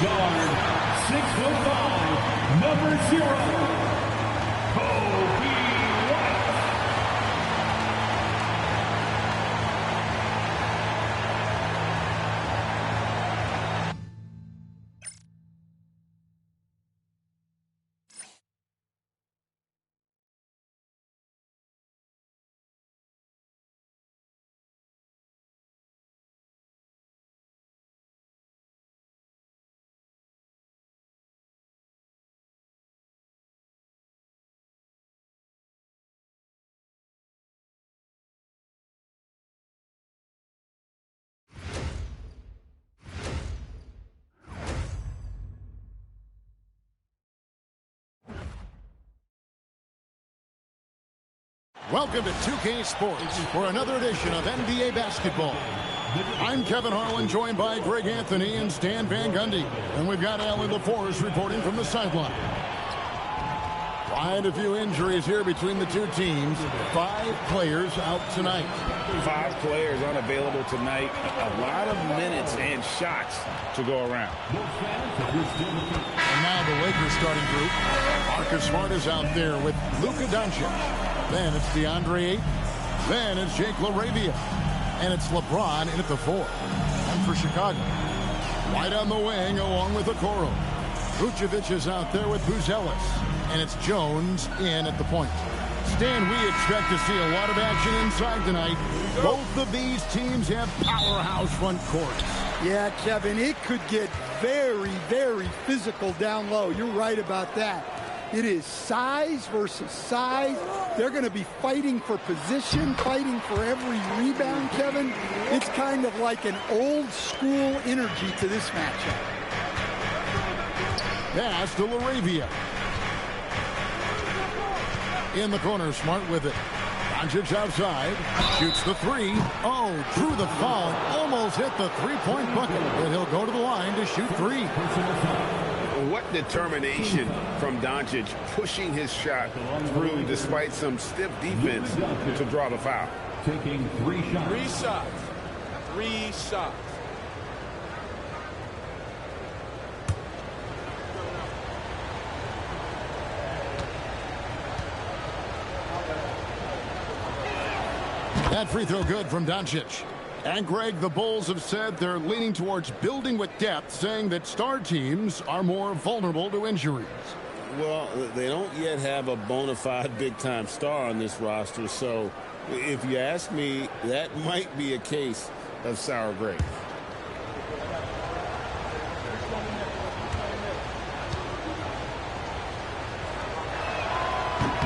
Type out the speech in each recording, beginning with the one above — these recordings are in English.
Guard, 6'5", number 0. Welcome to 2K Sports for another edition of NBA basketball. I'm Kevin Harlan, joined by Greg Anthony and Stan Van Gundy. And we've got Alan LaForest reporting from the sideline. Quite a few injuries here between the two teams. 5 players out tonight. 5 players unavailable tonight. A lot of minutes and shots to go around. And now the Lakers starting group. Marcus Smart is out there with Luka Doncic. Then it's DeAndre Ayton. Then it's Jake LaRavia. And it's LeBron in at the 4. And for Chicago, White on the wing along with Okoro. Vucevic is out there with Buzelis. And it's Jones in at the point. Stan, we expect to see a lot of action inside tonight. Both of these teams have powerhouse front courts. Yeah, Kevin, it could get very, very physical down low. You're right about that. It is size versus size. They're going to be fighting for position, fighting for every rebound, Kevin. It's kind of like an old school energy to this matchup. Pass to LaRavia. In the corner, Smart with it. Doncic outside. Shoots the 3. Oh, drew the foul. Almost hit the three-point bucket. But he'll go to the line to shoot 3. What determination from Doncic, pushing his shot through despite some stiff defense to draw the foul. Taking 3 shots. 3 shots. 3 shots. That free throw good from Doncic. And, Greg, the Bulls have said they're leaning towards building with depth, saying that star teams are more vulnerable to injuries. Well, they don't yet have a bona fide big-time star on this roster, so if you ask me, that might be a case of sour grapes.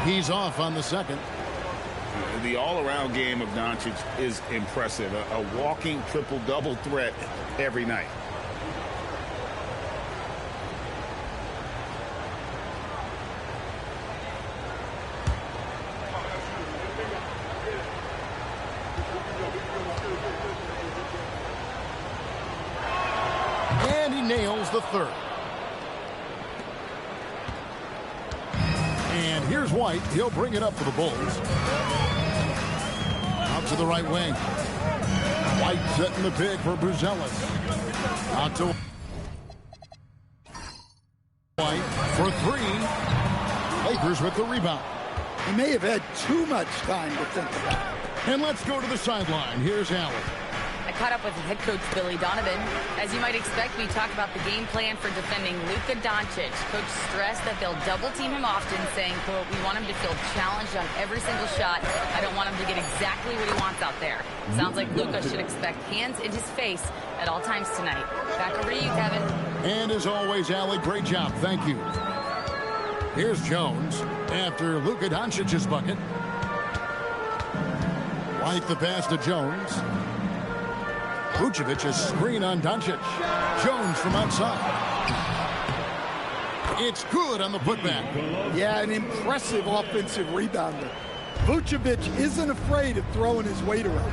He's off on the second. The all-around game of Doncic is impressive. A walking triple-double threat every night. And he nails the 3rd. And here's White. He'll bring it up for the Bulls. Out to the right wing. White setting the pick for Buzelis. Out to White for 3. Lakers with the rebound. He may have had too much time to think about it. And let's go to the sideline. Here's Allen. I caught up with head coach Billy Donovan. As you might expect, we talked about the game plan for defending Luka Doncic. Coach stressed that they'll double team him often, saying, quote, "We want him to feel challenged on every single shot. I don't want him to get exactly what he wants out there." Sounds like Luka should expect hands in his face at all times tonight. Back over to you, Kevin. And as always, Allie, great job. Thank you. Here's Jones after Luka Doncic's bucket. White the pass to Jones. Vucevic, a screen on Doncic. Jones from outside. It's good on the putback. Yeah, an impressive offensive rebounder. Vucevic isn't afraid of throwing his weight around.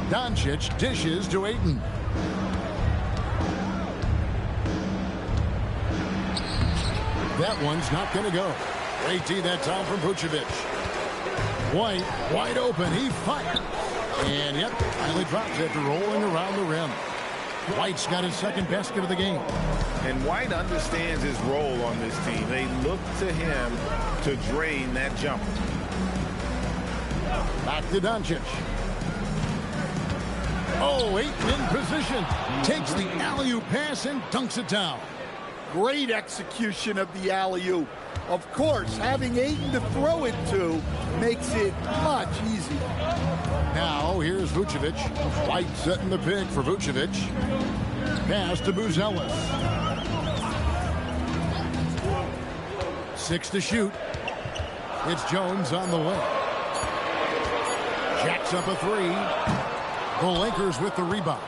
Doncic dishes to Ayton. That one's not going to go. Great D that time from Vucevic. White, wide open. He fired. And, yep, finally drops after rolling around the rim. White's got his second basket of the game. And White understands his role on this team. They look to him to drain that jumper. Back to Doncic. Oh, Ayton in position. Takes the alley-oop pass and dunks it down. Great execution of the alley-oop. Of course, having Ayton to throw it to makes it much easier. Now, here's Vucevic. White setting the pick for Vucevic. Pass to Buzelis. 6 to shoot. It's Jones on the way. Jacks up a 3. The Lakers with the rebound.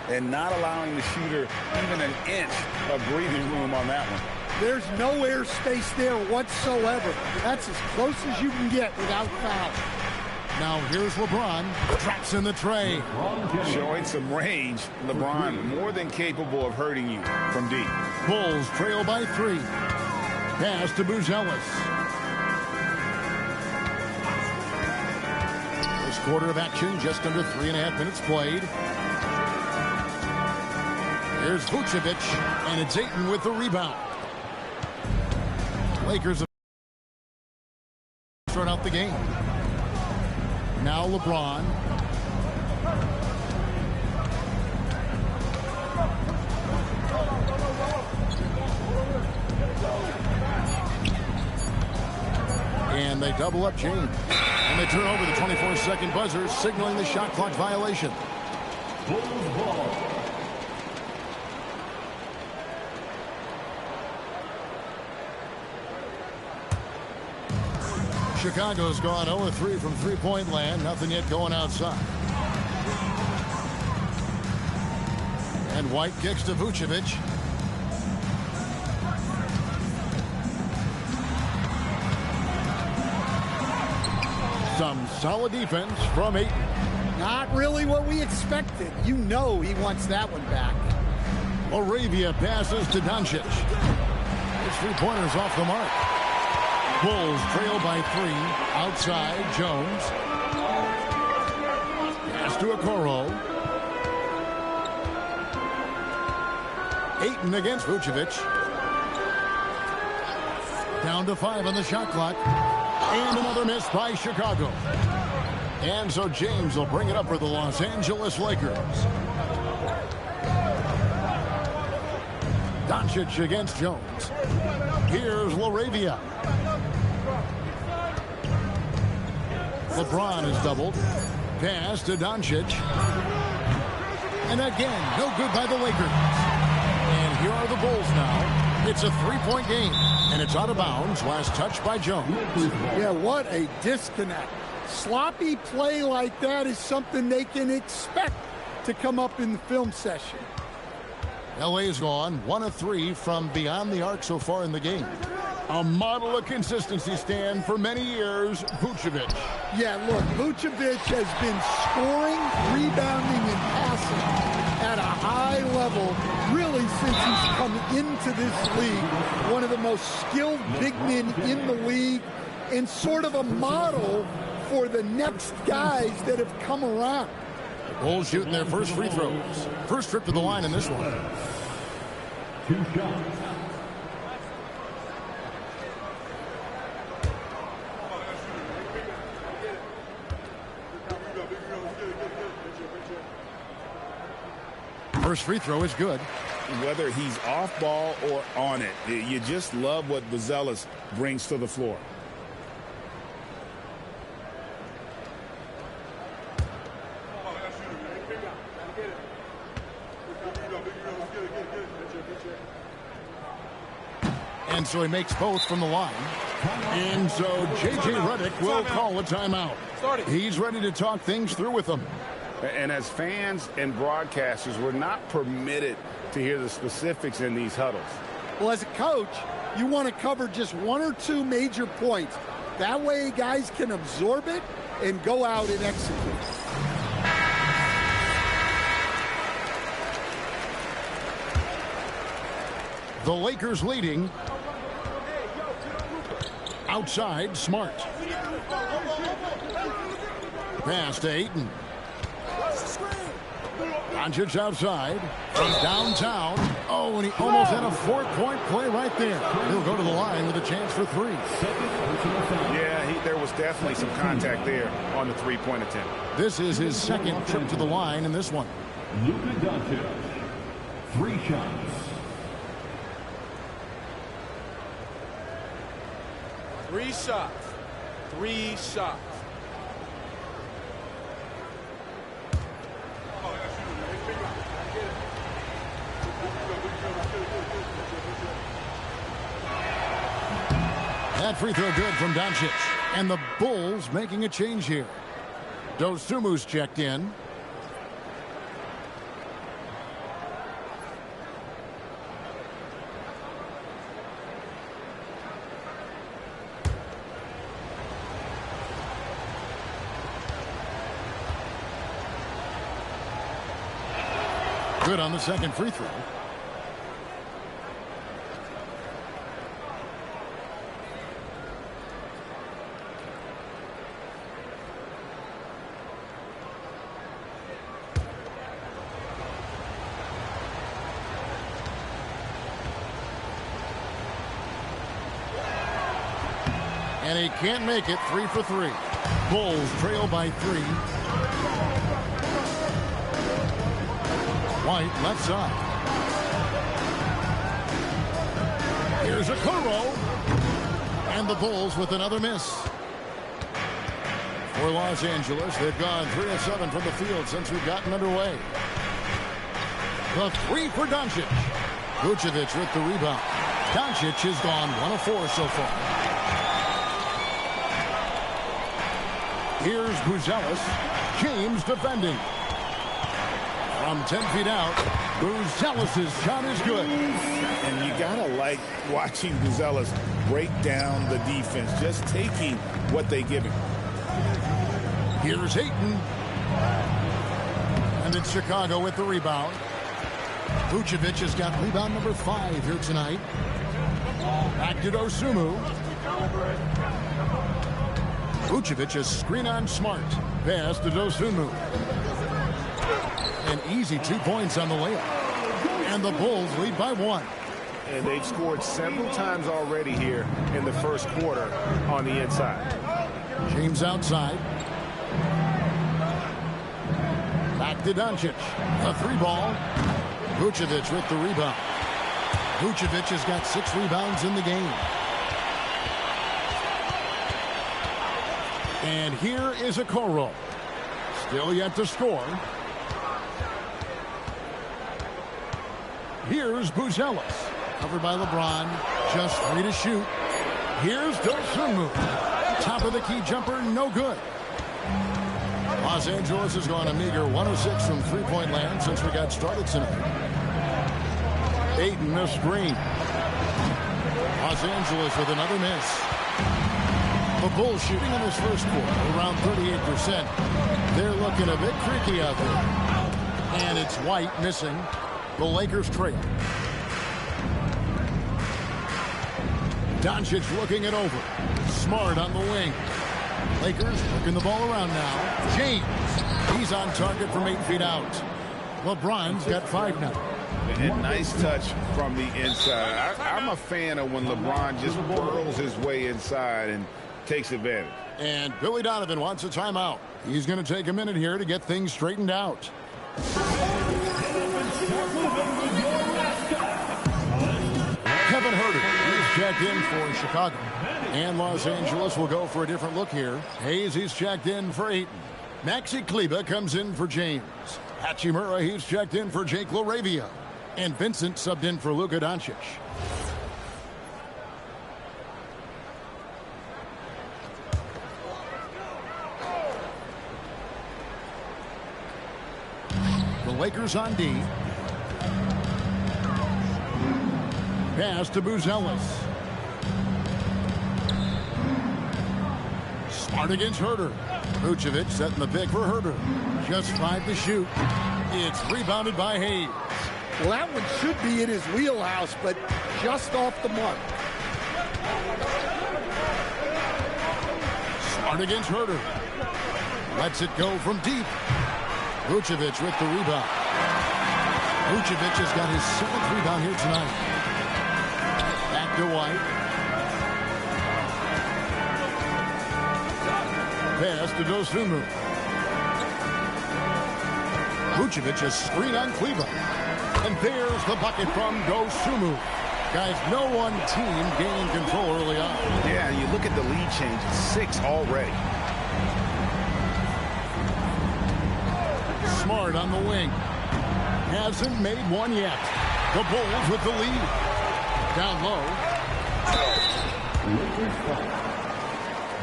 And not allowing the shooter even an inch of breathing room on that one. There's no air space there whatsoever. That's as close as you can get without foul. Now here's LeBron. Traps in the tray. Showing some range. LeBron more than capable of hurting you from deep. Bulls trail by 3. Pass to Buzelis. First quarter of action, just under 3.5 minutes played. Here's Vucevic, and it's Ayton with the rebound. Lakers start out the game. Now LeBron. And they double up James. And they turn over the 24-second buzzer, signaling the shot clock violation. Chicago's gone 0-3 from three-point land. Nothing yet going outside. And White kicks to Vucevic. Some solid defense from Ayton. Not really what we expected. You know he wants that one back. Moravia passes to Doncic. His three-pointers off the mark. Bulls trail by 3. Outside, Jones. Pass to Okoro. Ayton against Vucevic. Down to 5 on the shot clock. And another miss by Chicago. And so James will bring it up for the Los Angeles Lakers. Doncic against Jones. Here's Laravia. LeBron is doubled. Pass to Doncic. And again, no good by the Lakers. And here are the Bulls now. It's a three-point game, and it's out of bounds. Last touch by Jones. Yeah, what a disconnect. Sloppy play like that is something they can expect to come up in the film session. LA's gone 1 of 3 from beyond the arc so far in the game. A model of consistency, Stan, for many years, Vucevic. Yeah, look, Vucevic has been scoring, rebounding, and passing at a high level really since he's come into this league. One of the most skilled big men in the league and sort of a model for the next guys that have come around. The Bulls shooting their first free throws. First trip to the line in this one. 2 shots. First free throw is good. Whether he's off ball or on it, you just love what Buzelis brings to the floor. And so he makes both from the line. And so J.J. Redick will call a timeout. He's ready to talk things through with them. And as fans and broadcasters, we're not permitted to hear the specifics in these huddles. Well, as a coach, you want to cover just 1 or 2 major points. That way guys can absorb it and go out and execute. The Lakers leading. Outside, Smart. Pass to Ayton. Doncic outside from downtown. Oh, and he almost had a 4-point play right there. He'll go to the line with a chance for three. Yeah, there was definitely some contact there on the three-point attempt. This is his second trip to the line in this one. Luka Doncic. 3 shots. 3 shots. 3 shots. That free throw good from Doncic. And the Bulls making a change here. Dosumu's checked in. Good on the second free throw. And he can't make it. 3 for 3. Bulls trail by 3. White left side. Here's a Kuro. And the Bulls with another miss. For Los Angeles, they've gone 3 of 7 from the field since we've gotten underway. The 3 for Doncic. Vucevic with the rebound. Doncic has gone 1 of 4 so far. Here's Buzelis. James defending. From 10 feet out, Buzelis' shot is good. And you got to like watching Buzelis break down the defense, just taking what they give him. Here's Ayton. And it's Chicago with the rebound. Vucevic has got rebound number 5 here tonight. Back to Dosumu. Vucevic is screen on Smart. Pass to Dosumu. An easy 2 points on the layup. And the Bulls lead by 1. And they've scored several times already here in the first quarter on the inside. James outside. Back to Doncic. A 3-ball. Vucevic with the rebound. Vucevic has got 6 rebounds in the game. And here is a Okoro. Still yet to score. Here's Buzelis. Covered by LeBron. Just 3 to shoot. Here's Dosumu. Top of the key jumper, no good. Los Angeles has gone a meager 106 from three-point land since we got started tonight. Ayton a screen. Los Angeles with another miss. The Bulls shooting in this first quarter around 38%. They're looking a bit creaky out there. And it's White missing. The Lakers trail. Doncic looking it over. Smart on the wing. Lakers working the ball around now. James. He's on target from 8 feet out. LeBron's got 5 now. And nice touch from the inside. I'm a fan of when LeBron just burrows his way inside and takes advantage. And Billy Donovan wants a timeout. He's going to take a minute here to get things straightened out. Kevin Huerter is checked in for Chicago. And Los Angeles will go for a different look here. Hayes, he's checked in for Ayton. Maxi Kleber comes in for James. Hachimura, he's checked in for Jake LaRavia. And Vincent subbed in for Luka Doncic. The Lakers on D. Pass to Buzelis. Smart against Huerter. Vucevic setting the pick for Huerter. Just 5 to shoot. It's rebounded by Hayes. Well, that one should be in his wheelhouse, but just off the mark. Smart against Huerter. Lets it go from deep. Vucevic with the rebound. Vucevic has got his 7th rebound here tonight. Back to White. Pass to Dosunmu. Vucevic is screen on Kleber. And there's the bucket from Dosunmu. Guys, no one team gaining control early on. Yeah, you look at the lead change. It's 6 already. Smart on the wing. Hasn't made one yet. The Bulls with the lead. Down low.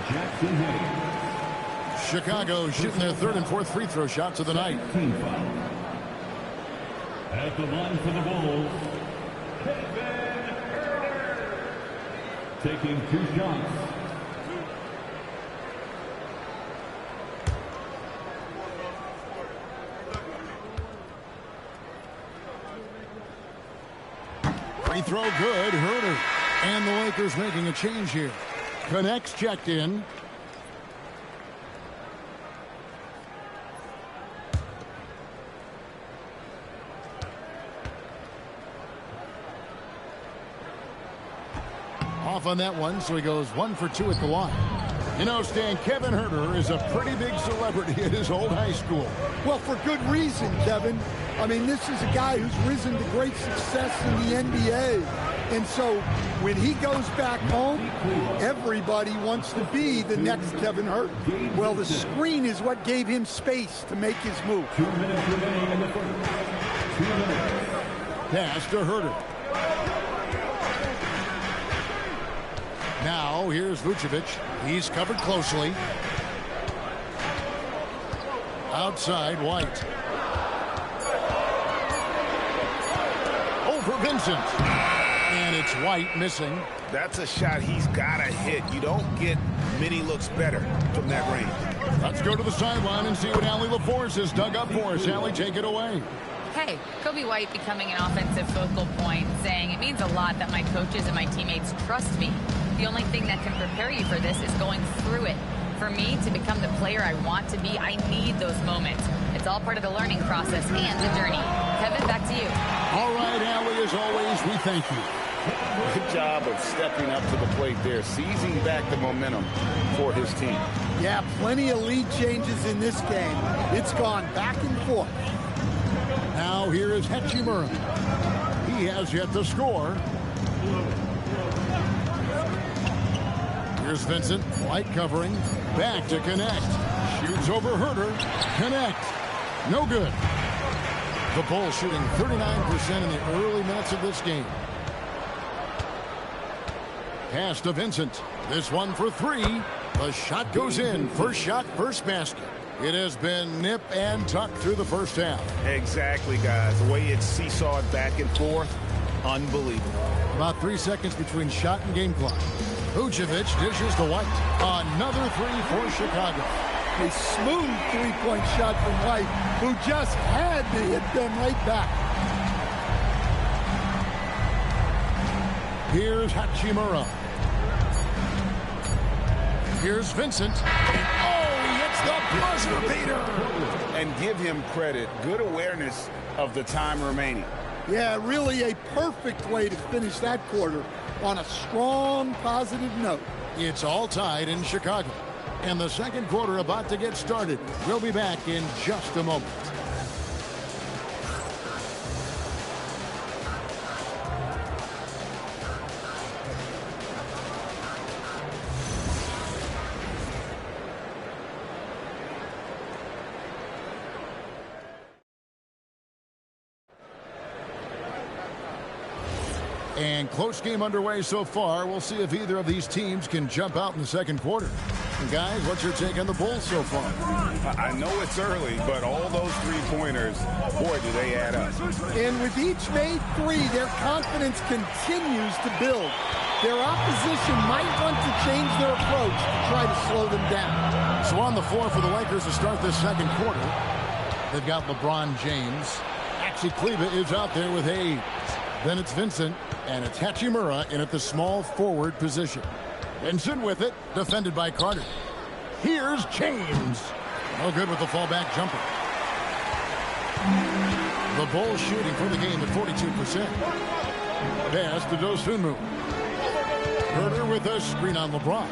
Jackson Hayes. Chicago shooting their 3rd and 4th free throw shots of the night. Team foul. At the line for the Bulls, taking 2 shots. Free throw good. Herter. And the Lakers making a change here. Connects checked in. Off on that one, so he goes 1 for 2 at the line. You know, Stan, Kevin Herter is a pretty big celebrity at his old high school. Well, for good reason, Kevin. I mean, this is a guy who's risen to great success in the NBA. And so when he goes back home, everybody wants to be the next Kevin Herter. Well, the screen is what gave him space to make his move. 2 minutes remaining in the first. 2 minutes. Pass to Herter. Now, here's Vucevic. He's covered closely. Outside, White. Over Vincent. And it's White missing. That's a shot he's got to hit. You don't get many looks better from that range. Let's go to the sideline and see what Allie LaForce has dug up for us. Allie, take it away. Hey, Kobe White becoming an offensive focal point, saying it means a lot that my coaches and my teammates trust me. The only thing that can prepare you for this is going through it. For me to become the player I want to be, I need those moments. It's all part of the learning process and the journey. Kevin, back to you. All right, Allie, as always, we thank you. Good job of stepping up to the plate there, seizing back the momentum for his team. Yeah, plenty of lead changes in this game. It's gone back and forth. Now here is Hachimura. He has yet to score. Here's Vincent. White covering. Back to connect. Shoots over Herter. Connect. No good. The Bulls shooting 39% in the early minutes of this game. Pass to Vincent. This one for 3. The shot goes in. First shot, first basket. It has been nip and tuck through the first half. Exactly, guys. The way it's seesawed back and forth, unbelievable. About 3 seconds between shot and game clock. Vucevic dishes to White. Another 3 for Chicago. A smooth three-point shot from White, who just had to hit them right back. Here's Hachimura. Here's Vincent. And oh, he hits the buzzer beater. And give him credit. Good awareness of the time remaining. Yeah, really a perfect way to finish that quarter on a strong, positive note. It's all tied in Chicago. And the second quarter about to get started. We'll be back in just a moment. And close game underway so far. We'll see if either of these teams can jump out in the second quarter. And guys, what's your take on the Bulls so far? I know it's early, but all those three-pointers, boy, do they add up. And with each made 3, their confidence continues to build. Their opposition might want to change their approach to try to slow them down. So on the floor for the Lakers to start this second quarter, they've got LeBron James. Actually, Kleber is out there with Hayes. Then it's Vincent, and it's Hachimura in at the small forward position. Vincent with it, defended by Carter. Here's James. No good with the fallback jumper. The Bulls shooting for the game at 42%. Pass to Dosunmu. Herder with a screen on LeBron.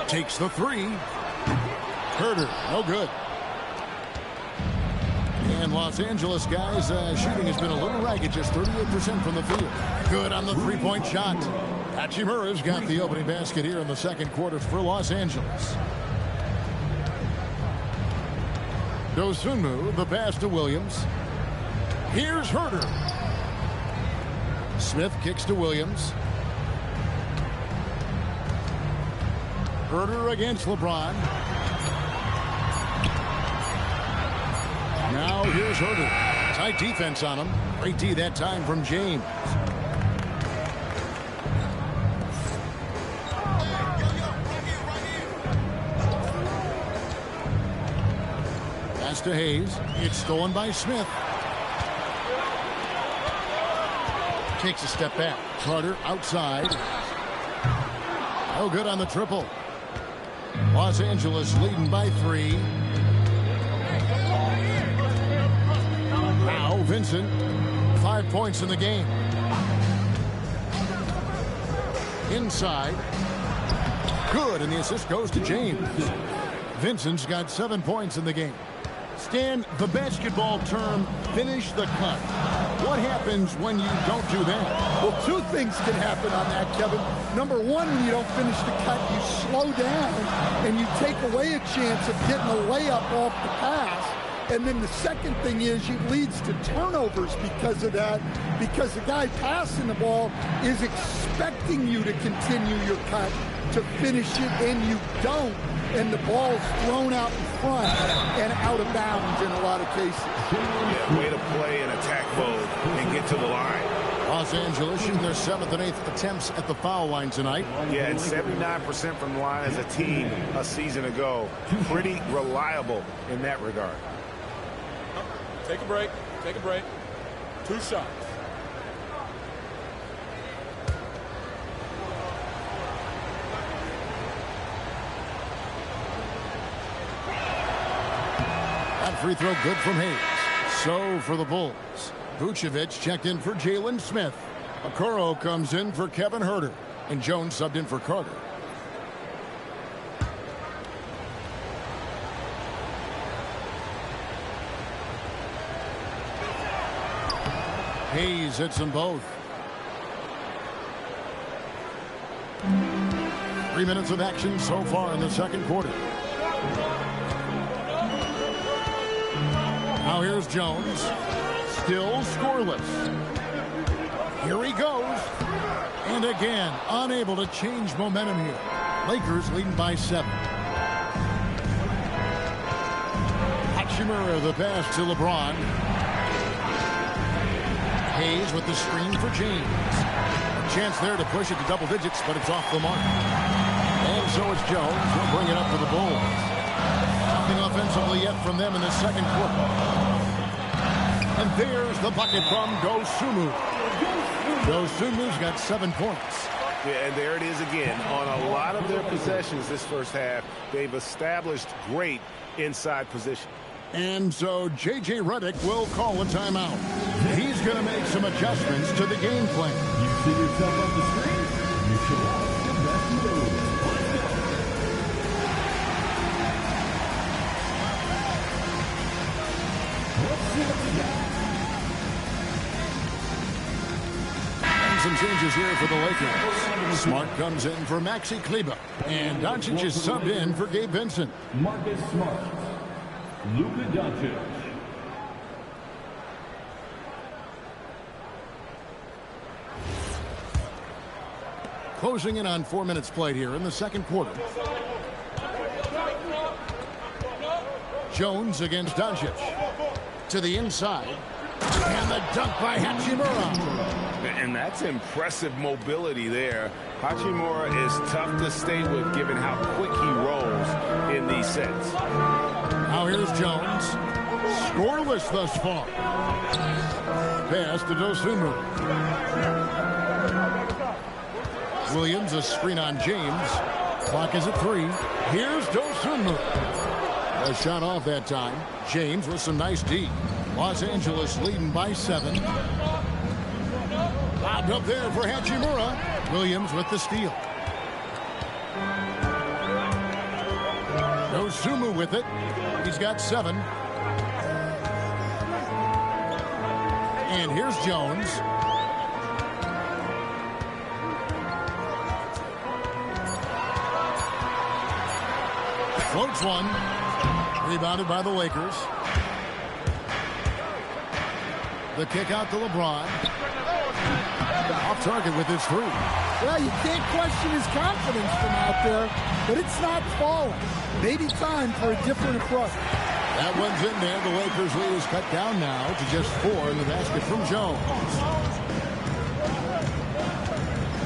Takes the three. Herder, no good. And Los Angeles guys, shooting has been a little ragged, just 38% from the field. Good on the three-point shot. Hachimura's got the opening basket here in the second quarter for Los Angeles. Dosunmu, the pass to Williams. Here's Herder. Smith kicks to Williams. Herder against LeBron. Now here's Herder. Tight defense on him. Great D that time from James. Pass to Hayes. It's stolen by Smith. Takes a step back. Carter outside. No good on the triple. Los Angeles leading by 3. Now Vincent, 5 points in the game. Inside. Good, and the assist goes to James. Vincent's got 7 points in the game. Stan, the basketball term, finish the cut. What happens when you don't do that? Well, two things can happen on that, Kevin. Number one, when you don't finish the cut, you slow down and you take away a chance of getting a layup off the pass. And then the second thing is it leads to turnovers because of that, because the guy passing the ball is expecting you to continue your cut, to finish it, and you don't. And the ball's thrown out in front and out of bounds in a lot of cases. Yeah, way to play in attack mode and get to the line. Los Angeles shooting their 7th and 8th attempts at the foul line tonight. Yeah, and 79% from the line as a team a season ago. Pretty reliable in that regard. Take a break. Take a break. 2 shots. That free throw good from Hayes. So for the Bulls, Vucevic checked in for Jalen Smith. Okoro comes in for Kevin Herder. And Jones subbed in for Carter. Hayes hits them both. 3 minutes of action so far in the second quarter. Now here's Jones. Still scoreless. Here he goes. And again, unable to change momentum here. Lakers leading by 7. Hachimura the pass to LeBron. Hayes with the screen for James. A chance there to push it to double digits, but it's off the mark. And so it's Jones. He'll bring it up for the Bulls. Nothing offensively yet from them in the second quarter. And there's the bucket from Dosunmu. Dosunmu's got 7 points. Yeah, and there it is again. On a lot of their possessions this first half, they've established great inside position. And so J.J. Redick will call a timeout. He's going to make some adjustments to the game plan. You see yourself on the screen? You should watch the best move. Let's see what we got. And some changes here for the Lakers. Smart comes in for Maxi Kleber. And Doncic is subbed in for Gabe Vincent. Marcus Smart. Luka Doncic. Closing in on 4 minutes played here in the second quarter. Jones against Doncic. To the inside. And the dunk by Hachimura. And that's impressive mobility there. Hachimura is tough to stay with given how quick he rolls in these sets. Now here's Jones. Scoreless thus far. Pass to Dosunmu. Williams, a screen on James. Clock is at 3. Here's Dosunmu. A shot off that time. James with some nice D. Los Angeles leading by 7. Lobbed up there for Hachimura. Williams with the steal. Dosunmu with it. He's got 7. And here's Jones. Floats one. Rebounded by the Lakers. The kick out to LeBron. Off target with his 3. Well, you can't question his confidence from out there, but it's not falling. Maybe time for a different approach. That one's in there. The Lakers lead is cut down now to just 4 in the basket from Jones.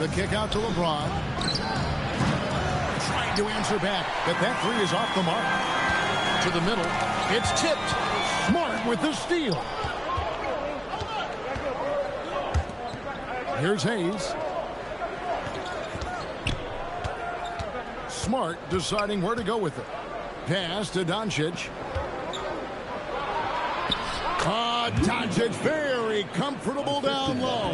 The kick out to LeBron. Trying to answer back, but that 3 is off the mark. To the middle. It's tipped. Smart with the steal. Here's Hayes. Smart deciding where to go with it. Pass to Doncic. Doncic very comfortable down low.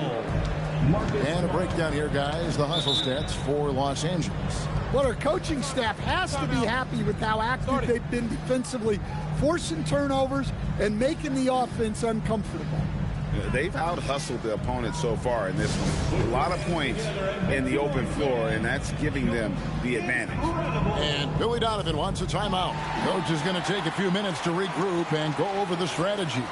And a breakdown here, guys. The hustle stats for Los Angeles. Well, our coaching staff has to be happy with how active they've been defensively, forcing turnovers and making the offense uncomfortable. They've out-hustled the opponent so far in this one. A lot of points in the open floor, and that's giving them the advantage. And Billy Donovan wants a timeout. Coach is going to take a few minutes to regroup and go over the strategy.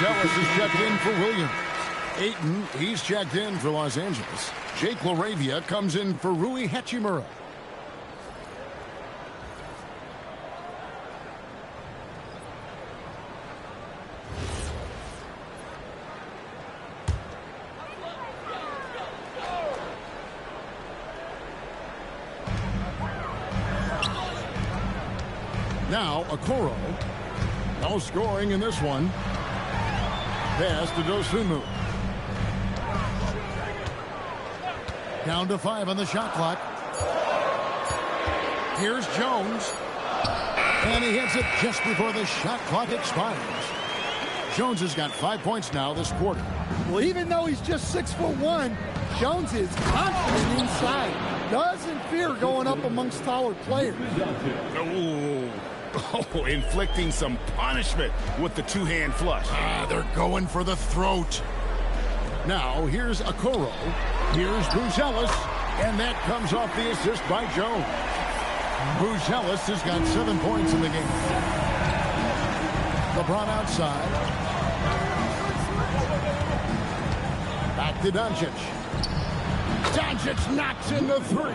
Ellis is checked in for Williams. Ayton, he's checked in for Los Angeles. Jake LaRavia comes in for Rui Hachimura. Now, Okoro. No scoring in this one. Pass to Dosunmu. Down to 5 on the shot clock. Here's Jones. And he hits it just before the shot clock expires. Jones has got 5 points now this quarter. Well, even though he's just 6'1", Jones is confident inside. Doesn't fear going up amongst taller players. Oh, inflicting some punishment with the two-hand flush. They're going for the throat. Now, here's Okoro. Here's Bruce Ellis. And that comes off the assist by Jones. Bruce Ellis has got 7 points in the game. LeBron outside. Back to Doncic. Doncic knocks in the 3.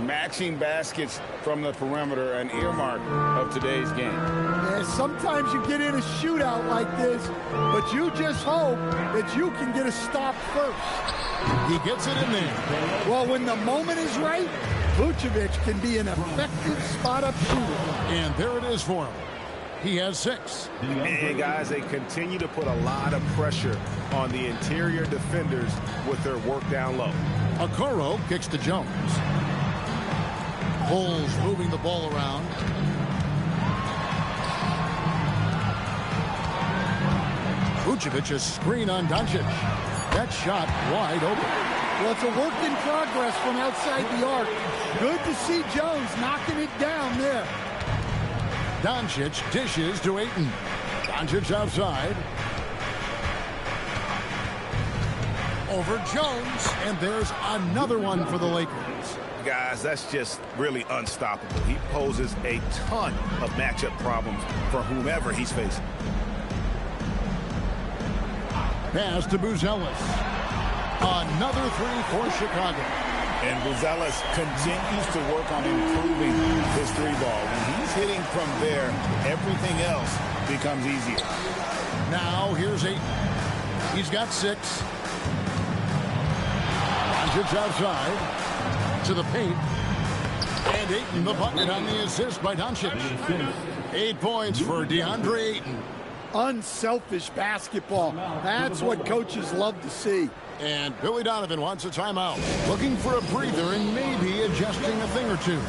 Matching baskets from the perimeter, an earmark of today's game. Yeah, sometimes you get in a shootout like this, but you just hope that you can get a stop first. He gets it in there. Well, when the moment is right, Vucevic can be an effective spot-up shooter. And there it is for him. He has 6. And guys, they continue to put a lot of pressure on the interior defenders with their work down low. Okoro kicks to Jones. Bulls moving the ball around. Vucevic a screen on Doncic. That shot wide open. Well, it's a work in progress from outside the arc. Good to see Jones knocking it down there. Doncic dishes to Ayton. Doncic outside. Over Jones, and there's another one for the Lakers. Guys, that's just really unstoppable. He poses a ton of matchup problems for whomever he's facing. Pass to Buzelis. Another three for Chicago. And Buzelis continues to work on improving his three ball. When he's hitting from there, everything else becomes easier. Now here's Ayton. He's got 6. Doncic outside to the paint. And Ayton the bucket on the assist by Doncic. 8 points for DeAndre Ayton. Unselfish basketball. That's what coaches love to see. And Billy Donovan wants a timeout. Looking for a breather and maybe adjusting a thing or two.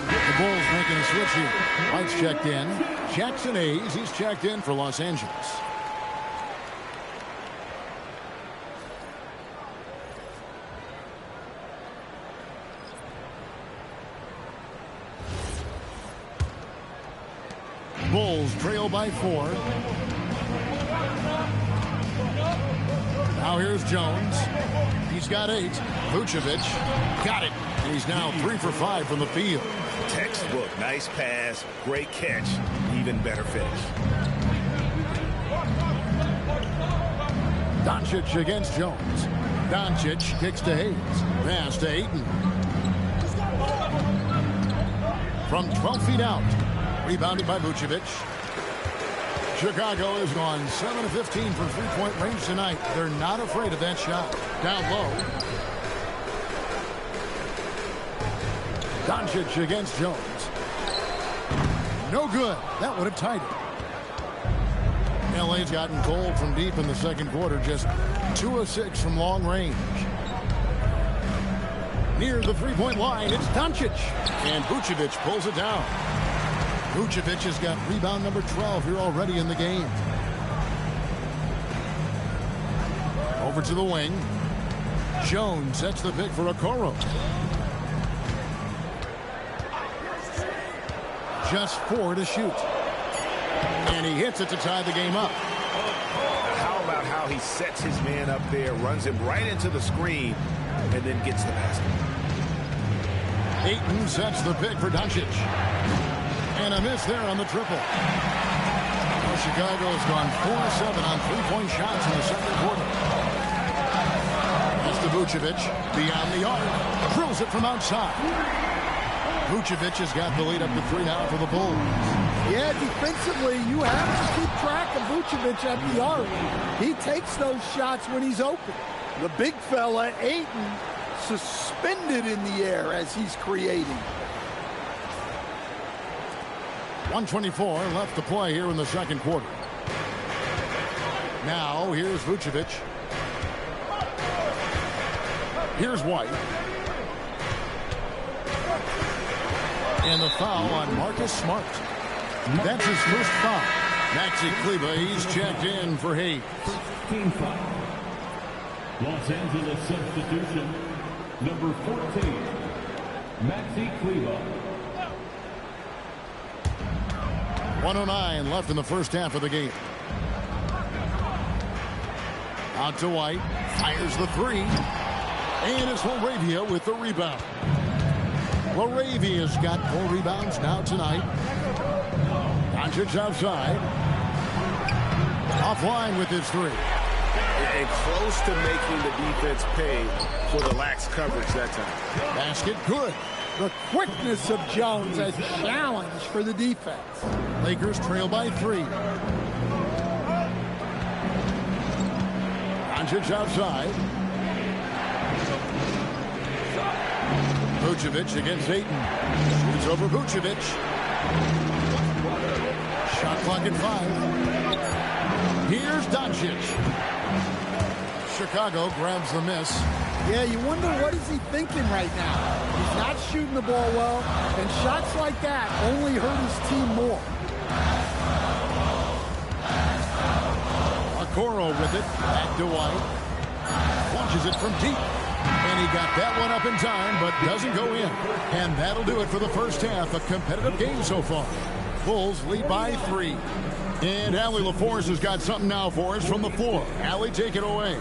The Bulls making a switch here. White's checked in. Jackson Hayes, he's checked in for Los Angeles. Bulls trail by 4. Now here's Jones. He's got 8. Vucevic got it. And he's now 3 for 5 from the field. Textbook. Nice pass. Great catch. Even better finish. Doncic against Jones. Doncic kicks to Hayes. Pass to Ayton. From 12 feet out. Rebounded by Vucevic. Chicago has gone 7 of 15 from three-point range tonight. They're not afraid of that shot. Down low. Doncic against Jones. No good. That would have tied it. LA's gotten cold from deep in the second quarter. Just 2 of 6 from long range. Near the three-point line, it's Doncic. And Vucevic pulls it down. Vucevic has got rebound number 12 here already in the game. Over to the wing. Jones sets the pick for Okoro. Just 4 to shoot. And he hits it to tie the game up. How about how he sets his man up there, runs him right into the screen, and then gets the basket. Ayton sets the pick for Doncic. And a miss there on the triple. Well, Chicago has gone 4 of 7 on three-point shots in the second quarter. That's to Vucevic. Beyond the arc. Drills it from outside. Vucevic has got the lead up to 3 now for the Bulls. Yeah, defensively, you have to keep track of Vucevic at the arc. He takes those shots when he's open. The big fella, Ayton, suspended in the air as he's creating. 1:24 left to play here in the second quarter. Now, here's Vucevic. Here's White. And the foul on Marcus Smart. That's his first foul. Maxi Kleber, he's checked in for Hayes. Team foul. Los Angeles substitution, number 14, Maxi Kleber. 1:09 left in the first half of the game. Out to White. Fires the 3. And it's Laravia with the rebound. Laravia's got 4 rebounds now tonight. Doncic outside. Offline with his 3. And close to making the defense pay for the lax coverage that time. Basket good. The quickness of Jones, a challenge for the defense. Lakers trail by 3. Doncic outside. Vucevic against Ayton. Shoots over Vucevic. Shot clock at 5. Here's Doncic. Chicago grabs the miss. Yeah, you wonder what is he thinking right now. He's not shooting the ball well, and shots like that only hurt his team more. Okoro with it. Back to White. Launches it from deep. And And he got that one up in time, but doesn't go in. And that'll do it for the first half. A competitive game so far. Bulls lead by 3. And Allie LaForce has got something now for us from the floor. Allie, take it away.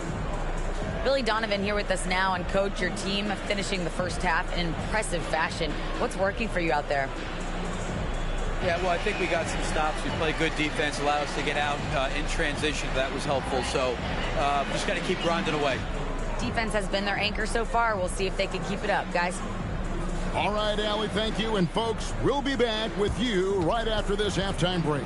Billy Donovan here with us now. And, Coach, your team finishing the first half in impressive fashion. What's working for you out there? Yeah, well, I think we got some stops. We played good defense, allowed us to get out in transition. That was helpful. So just got to keep grinding away. Defense has been their anchor so far. We'll see if they can keep it up, guys. All right, Allie, thank you. And, folks, we'll be back with you right after this halftime break.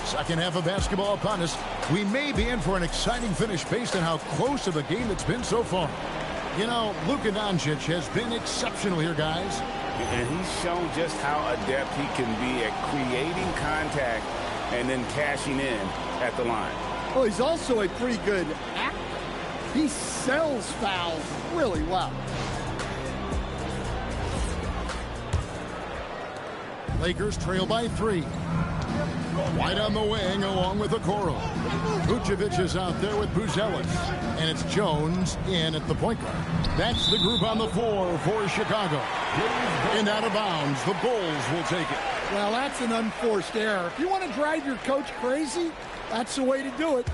Second half of basketball upon us. We may be in for an exciting finish based on how close of a game it's been so far. You know, Luka Doncic has been exceptional here, guys. And he's shown just how adept he can be at creating contact and then cashing in at the line. Well, he's also a pretty good actor. He sells fouls really well. Lakers trail by 3. White on the wing along with Okoro. Vucevic is out there with Buzelis. And it's Jones in at the point guard. That's the group on the floor for Chicago. And out of bounds, the Bulls will take it. Well, that's an unforced error. If you want to drive your coach crazy, that's the way to do it.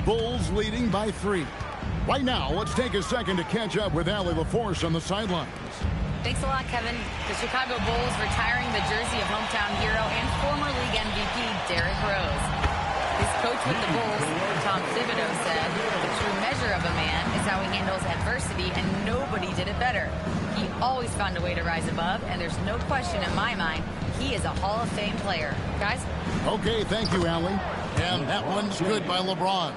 Bulls leading by 3. Right now, let's take a second to catch up with Allie LaForce on the sidelines. Thanks a lot, Kevin. The Chicago Bulls retiring the jersey of hometown hero and former league MVP Derrick Rose. His coach with the Bulls, Tom Thibodeau, said, "The true measure of a man is how he handles adversity, and nobody did it better. He always found a way to rise above, and there's no question in my mind he is a Hall of Fame player." Guys? Okay, thank you, Allie. And that one's good by LeBron.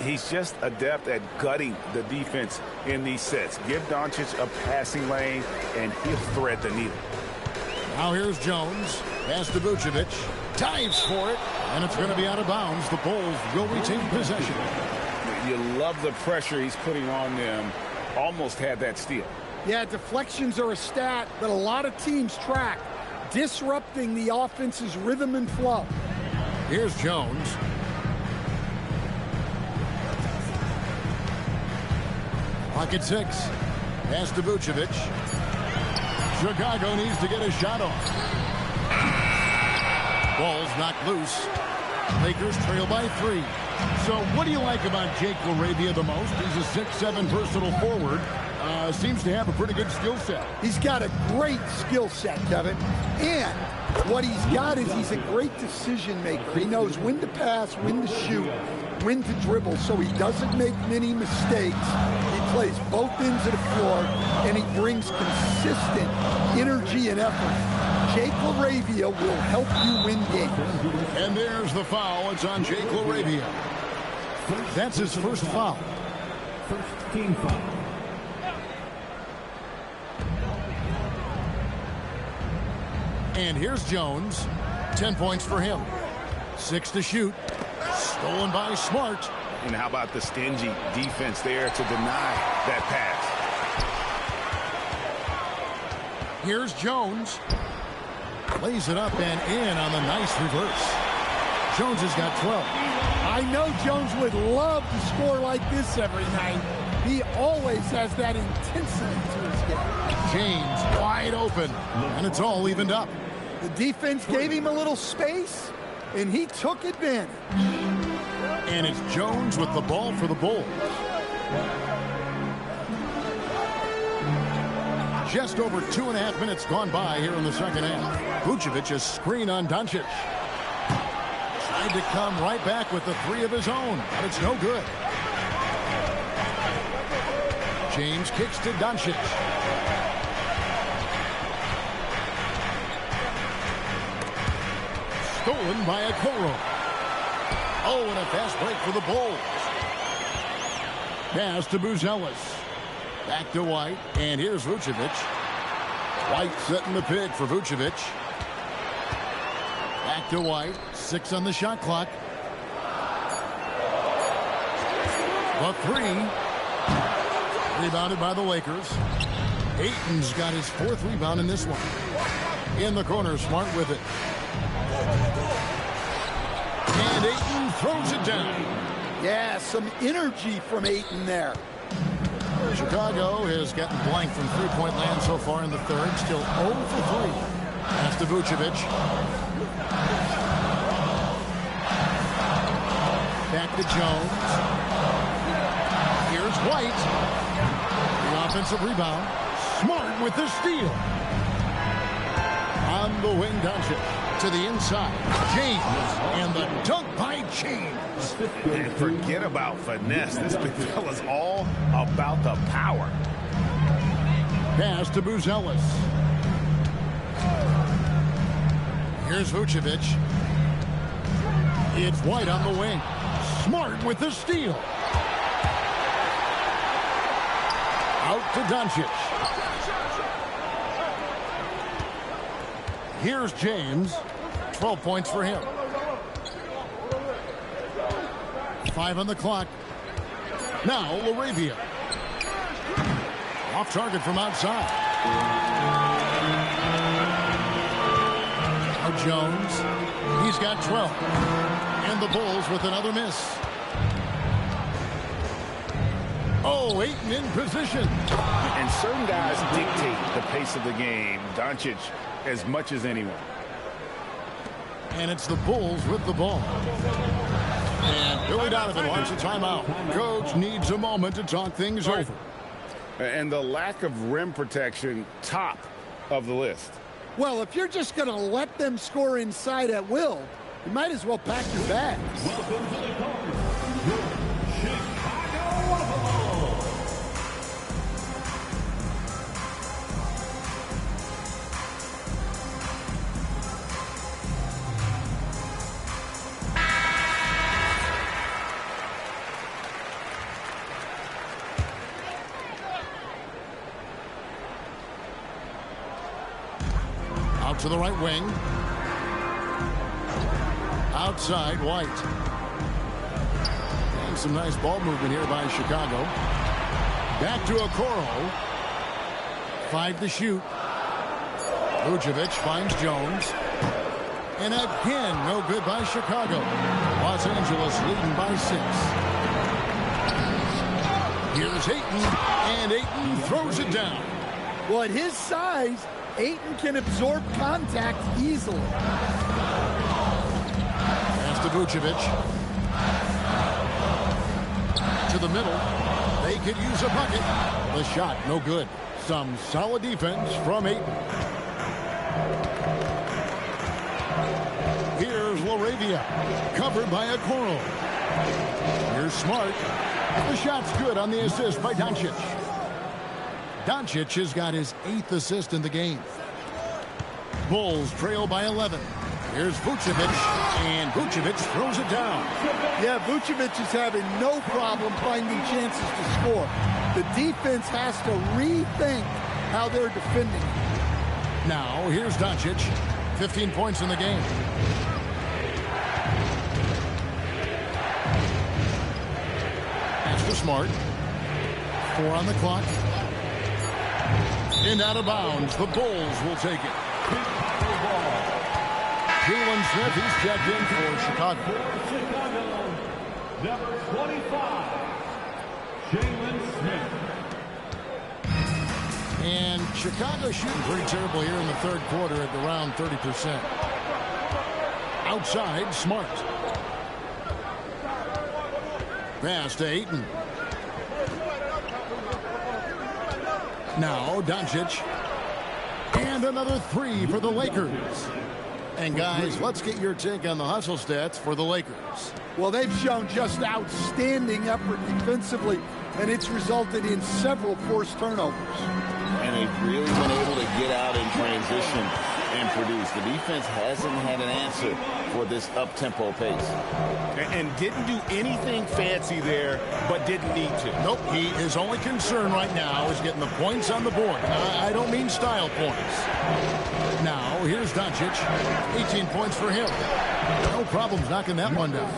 He's just adept at gutting the defense in these sets. Give Doncic a passing lane, and he'll thread the needle. Now here's Jones. Pass to Vucevic. Dives for it, and it's going to be out of bounds. The Bulls will retain possession. You love the pressure he's putting on them. Almost had that steal. Yeah, deflections are a stat that a lot of teams track, disrupting the offense's rhythm and flow. Here's Jones. Pocket 6. Pass to Vucevic. Chicago needs to get a shot off. Ball's knocked loose. Lakers trail by 3. So what do you like about Jake LaRavia the most? He's a 6'7" versatile forward. Seems to have a pretty good skill set. He's got a great skill set, Kevin. And what he's got is he's a great decision maker. He knows when to pass, when to shoot, when to dribble, so he doesn't make many mistakes. He plays both ends of the floor, and he brings consistent energy and effort. Jake LaRavia will help you win games. And there's the foul. It's on Jake LaRavia. That's his first foul. First team foul. And here's Jones. 10 points for him. 6 to shoot. Stolen by Smart. And how about the stingy defense there to deny that pass? Here's Jones. Lays it up and in on the nice reverse. Jones has got 12. I know Jones would love to score like this every night. He always has that intensity to his game. James wide open, and it's all evened up. The defense gave him a little space, and he took advantage. And it's Jones with the ball for the Bulls. Just over 2.5 minutes gone by here in the second half. Vucevic a screen on Doncic. Tried to come right back with the 3 of his own, but it's no good. James kicks to Doncic. stolen by Okoro. Oh, and a fast break for the Bulls. Pass to Buzelis. Back to White, and here's Vucevic. White setting the pick for Vucevic. Back to White. 6 on the shot clock. The 3. Rebounded by the Lakers. Ayton's got his 4th rebound in this one. In the corner, Smart with it. And Ayton throws it down. Yeah, some energy from Ayton there. Chicago has gotten blank from three-point land so far in the third. Still 0 for 3. Pass to Vucevic. Back to Jones. Here's White. The offensive rebound. Smart with the steal. On the wing, Doncic. To the inside. James. And the dunk by James. And forget about finesse. This big fella's all about the power. Pass to Buzelis. Here's Vucevic. It's White on the wing. Smart with the steal. Out to Doncic. Here's James. 12 points for him. 5 on the clock. Now LaRavia. Off target from outside. Now Jones. He's got 12. And the Bulls with another miss. Oh, Ayton in position. And certain guys dictate the pace of the game. Doncic as much as anyone. And it's the Bulls with the ball. And Billy Donovan wants a timeout. Coach needs a moment to talk things over. And the lack of rim protection, top of the list. Well, if you're just going to let them score inside at will, you might as well pack your bags. Welcome to the court, your Chicago Bulls. Out to the right wing. Outside, White. And some nice ball movement here by Chicago. Back to Okoro. 5 to shoot. Vucevic finds Jones. And again, no good by Chicago. Los Angeles leading by 6. Here's Ayton. And Ayton throws it down. Well, at his size, Ayton can absorb contact easily. Pass to Vucevic. To the middle. They could use a bucket. The shot, no good. Some solid defense from Ayton. Here's LaRavia. Covered by Okoro. Here's Smart. The shot's good on the assist by Doncic. Doncic has got his 8th assist in the game. Bulls trail by 11. Here's Vucevic, and Vucevic throws it down. Yeah, Vucevic is having no problem finding chances to score. The defense has to rethink how they're defending. Now, here's Doncic. 15 points in the game. Pass to Smart. 4 on the clock. And out of bounds. The Bulls will take it. Jalen Smith, he's checked in for Chicago. For Chicago, number 25, Jalen Smith. And Chicago shooting pretty terrible here in the third quarter at around 30%. Outside, Smart. Pass to Ayton. Now, Doncic. And another 3 for the Lakers. And guys, let's get your take on the hustle stats for the Lakers. Well, they've shown just outstanding effort defensively, and it's resulted in several forced turnovers. And they've really been able to get out in transition and produce. The defense hasn't had an answer for this up-tempo pace. And didn't do anything fancy there, but didn't need to. Nope, his only concern right now is getting the points on the board. I don't mean style points. Now, here's Doncic. 18 points for him. No problems knocking that one down.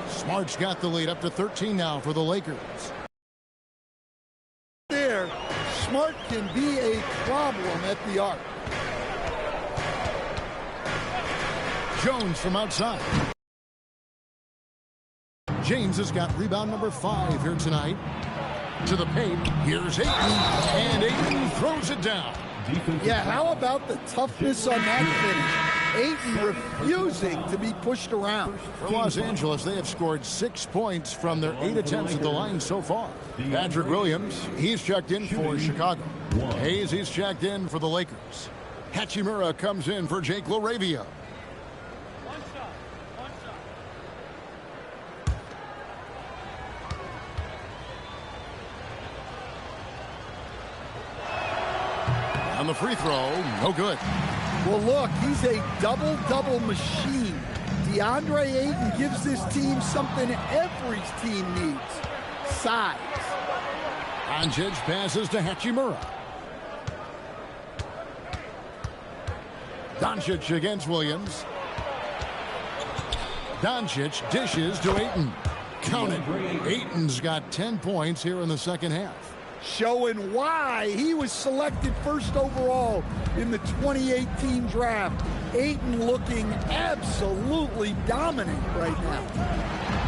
Smart's got the lead up to 13 now for the Lakers. There, Smart can be a problem at the arc. Jones from outside. James has got rebound number 5 here tonight. To the paint, here's Ayton, and Ayton throws it down. Yeah, how about the toughness on that finish? Ayton refusing to be pushed around. For Los Angeles, they have scored 6 points from their 8 attempts at the line so far. Patrick Williams, he's checked in for Chicago. Hayes, he's checked in for the Lakers. Hachimura comes in for Jake LaRavia. On the free throw, no good. Well, look, he's a double-double machine. DeAndre Ayton gives this team something every team needs: size. Doncic passes to Hachimura. Doncic against Williams. Doncic dishes to Ayton. Count it. Ayton's got 10 points here in the second half. Showing why he was selected first overall in the 2018 draft. Ayton looking absolutely dominant right now.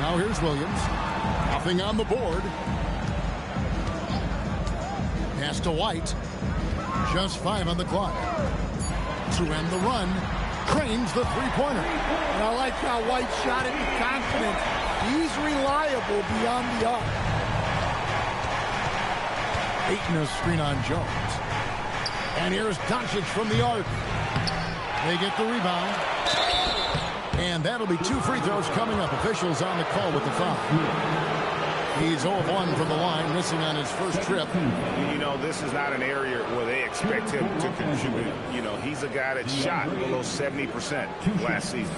Now here's Williams. Nothing on the board. Pass to White. Just 5 on the clock. To end the run. Cranes the three-pointer. And I like how White shot it with confidence. He's reliable beyond the arc. Ayton a screen on Jones. And here's Doncic from the arc. They get the rebound. And that'll be 2 free throws coming up. Officials on the call with the foul. He's 0 of 1 from the line, missing on his first trip. You know, this is not an area where they expect him to contribute. You know, he's a guy that shot below 70% last season.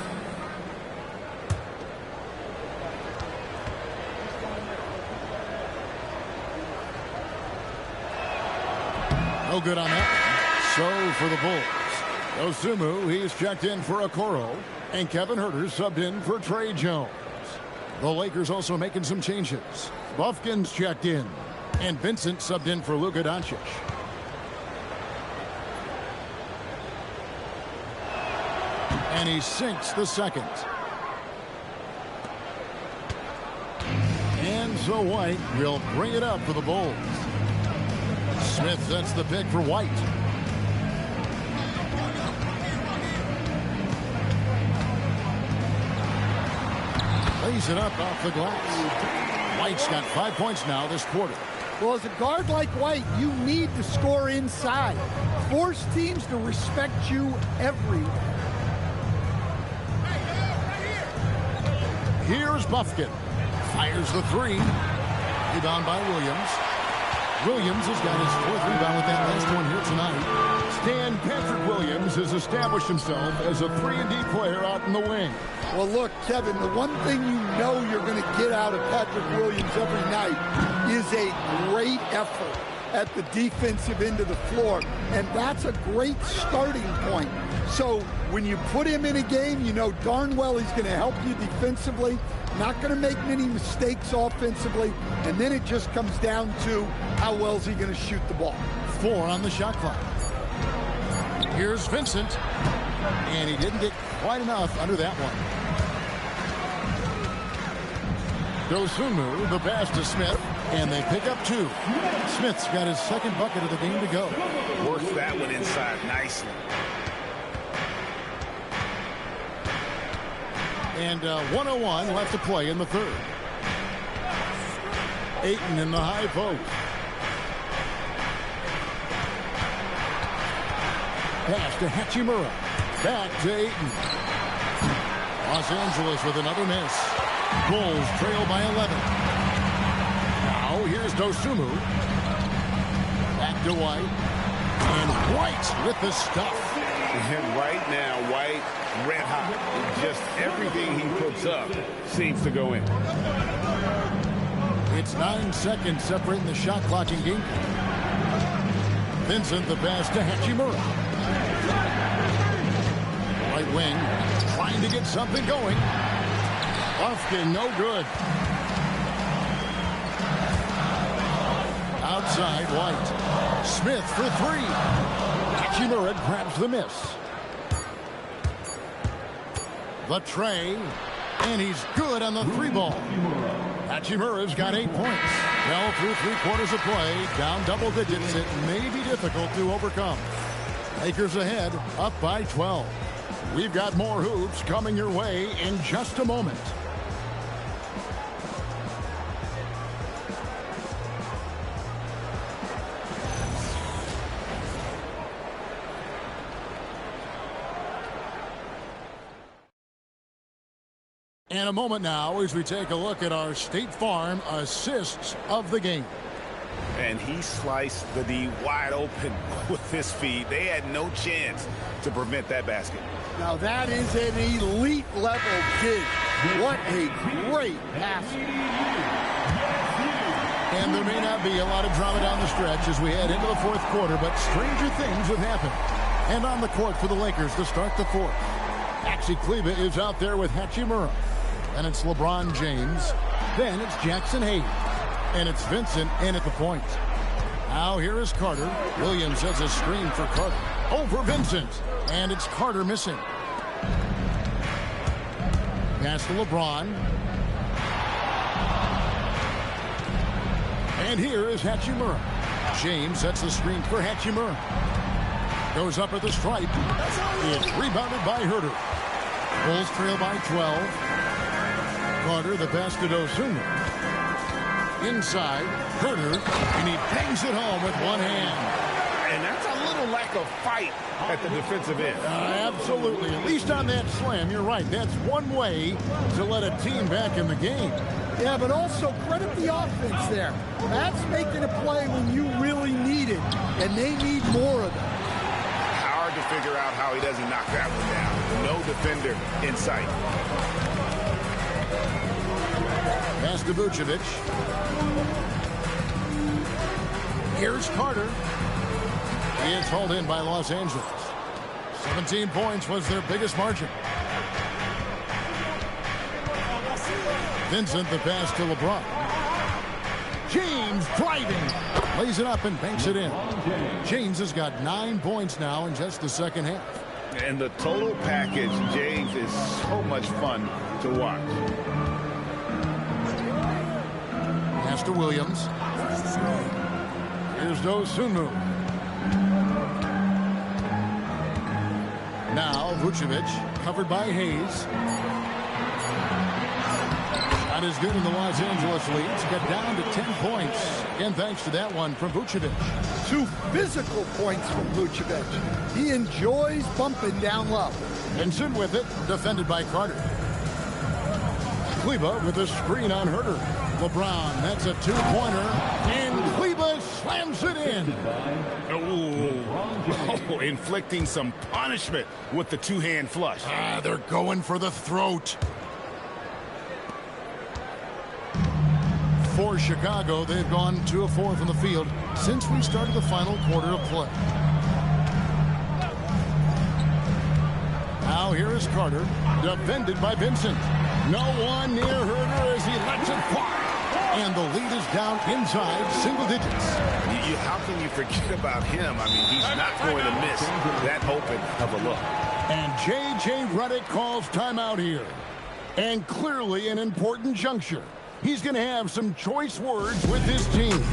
No good on that. So for the Bulls, Osumu, he's checked in for Okoro, and Kevin Huerter subbed in for Trey Jones. The Lakers also making some changes. Buffkin's checked in, and Vincent subbed in for Luka Doncic. And he sinks the second. And so White will bring it up for the Bulls. Smith sets the pick for White. Lays it up off the glass. White's got 5 points now this quarter. Well, as a guard like White, you need to score inside. Force teams to respect you everywhere. Here's Buffkin. Fires the 3. Rebound by Williams. Williams has got his 4th rebound with that last one here tonight. Stan Patrick Williams has established himself as a 3-and-D player out in the wing. Well, look, Kevin, the one thing you know you're going to get out of Patrick Williams every night is a great effort at the defensive end of the floor, and that's a great starting point. So when you put him in a game, you know darn well he's going to help you defensively, not going to make many mistakes offensively, and then it just comes down to how well is he going to shoot the ball. 4 on the shot clock. Here's Vincent, and he didn't get quite enough under that one. Dosunmu, the pass to Smith, and they pick up 2. Smith's got his 2nd bucket of the game to go. Works that one inside nicely. And 1:01 left to play in the 3rd. Ayton in the high post. Pass to Hachimura. Back to Ayton. Los Angeles with another miss. Bulls trail by 11. Now here's Dosunmu. Back to White. And White with the stuff. And right now, White, red hot. Just everything he puts up seems to go in. It's 9 seconds separating the shot clock in game. Vincent the pass to Hachimura. Right wing, trying to get something going. Lofton, no good. Outside, White. Smith for three. Hachimura grabs the miss. The tray, and he's good on the three ball. Hachimura's got 8 points. Well, through 3/4 of play, down double digits, it may be difficult to overcome. Lakers ahead, up by 12. We've got more hoops coming your way in just a moment. In a moment now as we take a look at our State Farm assists of the game. And he sliced the D wide open with his feet. They had no chance to prevent that basket. Now that is an elite level dig. What a great pass. And there may not be a lot of drama down the stretch as we head into the fourth quarter, but stranger things have happened. And on the court for the Lakers to start the fourth. Maxi Kleber is out there with Hachimura. And it's LeBron James. Then it's Jackson Hayes. And it's Vincent in at the point. Now here is Carter. Williams has a screen for Carter. Over Vincent. And it's Carter missing. Pass to LeBron. And here is Hachimura. James sets the screen for Hachimura. Goes up at the stripe. It's rebounded by Herter. Bulls trail by 12. Carter, the pass to Dosunmu. Inside, Herter, and he bangs it home with one hand. And that's a little lack of fight at the defensive end. Absolutely. At least on that slam, you're right. That's one way to let a team back in the game. Yeah, but also credit the offense there. That's making a play when you really need it, and they need more of it. Hard to figure out how he doesn't knock that one down. No defender in sight. Pass to Vucevic. Here's Carter. He is hauled in by Los Angeles. 17 points was their biggest margin. Vincent the pass to LeBron. James driving. Lays it up and banks it in. James has got 9 points now in just the second half. And the total package, James, is so much fun to watch. Pass to Williams. Here's Dosunmu. Now Vucevic, covered by Hayes. Not as good in the Los Angeles leads. Got down to 10 points. Again, thanks to that one from Vucevic. 2 physical points from Vucevic. He enjoys bumping down low. Vincent with it, defended by Carter. Kleber with a screen on Herter. LeBron, that's a 2-pointer. And Kleber slams it in. Oh, inflicting some punishment with the two-hand flush. They're going for the throat. For Chicago, they've gone 2 of 4 from the field since we started the final quarter of play. Now here is Carter, defended by Vincent. No one near Herter as he lets it fly. And the lead is down inside single digits. How can you forget about him? I mean, he's not going to miss that open of a look. And J.J. Redick calls timeout here. And clearly an important juncture. He's going to have some choice words with his team.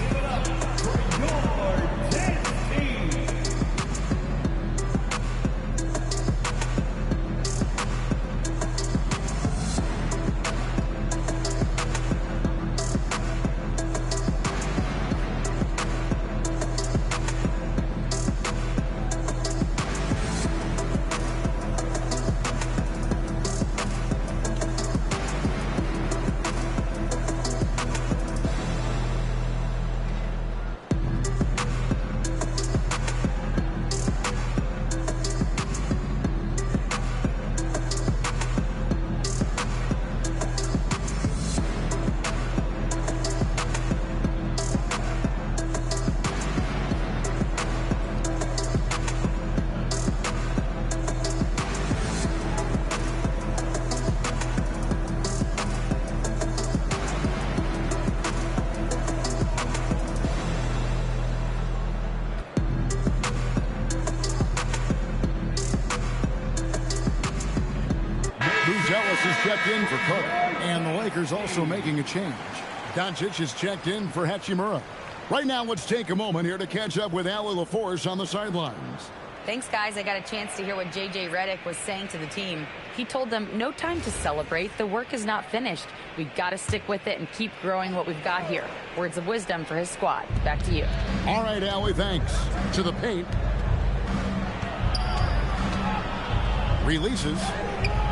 checked in for Cook. And the Lakers also making a change. Doncic is checked in for Hachimura. Right now, let's take a moment here to catch up with Allie LaForce on the sidelines. Thanks, guys. I got a chance to hear what J.J. Redick was saying to the team. He told them, no time to celebrate. The work is not finished. We've got to stick with it and keep growing what we've got here. Words of wisdom for his squad. Back to you. All right, Allie, thanks. To the paint. Releases.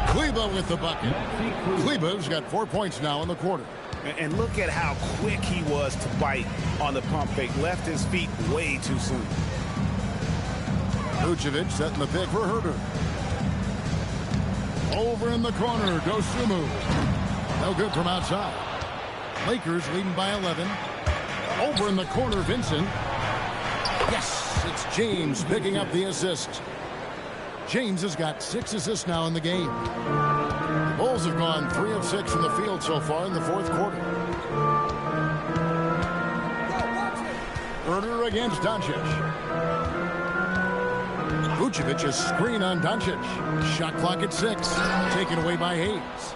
Kleber with the bucket. Kleber's got 4 points now in the quarter. And look at how quick he was to bite on the pump fake. Left his feet way too soon. Vucevic setting the pick for Herder. Over in the corner, Dosumu. No good from outside. Lakers leading by 11. Over in the corner, Vincent. Yes, it's James picking up the assist. James has got 6 assists now in the game. The Bulls have gone 3 of 6 from the field so far in the fourth quarter. Herder against Doncic. Vucevic a screen on Doncic. Shot clock at 6. Taken away by Hayes.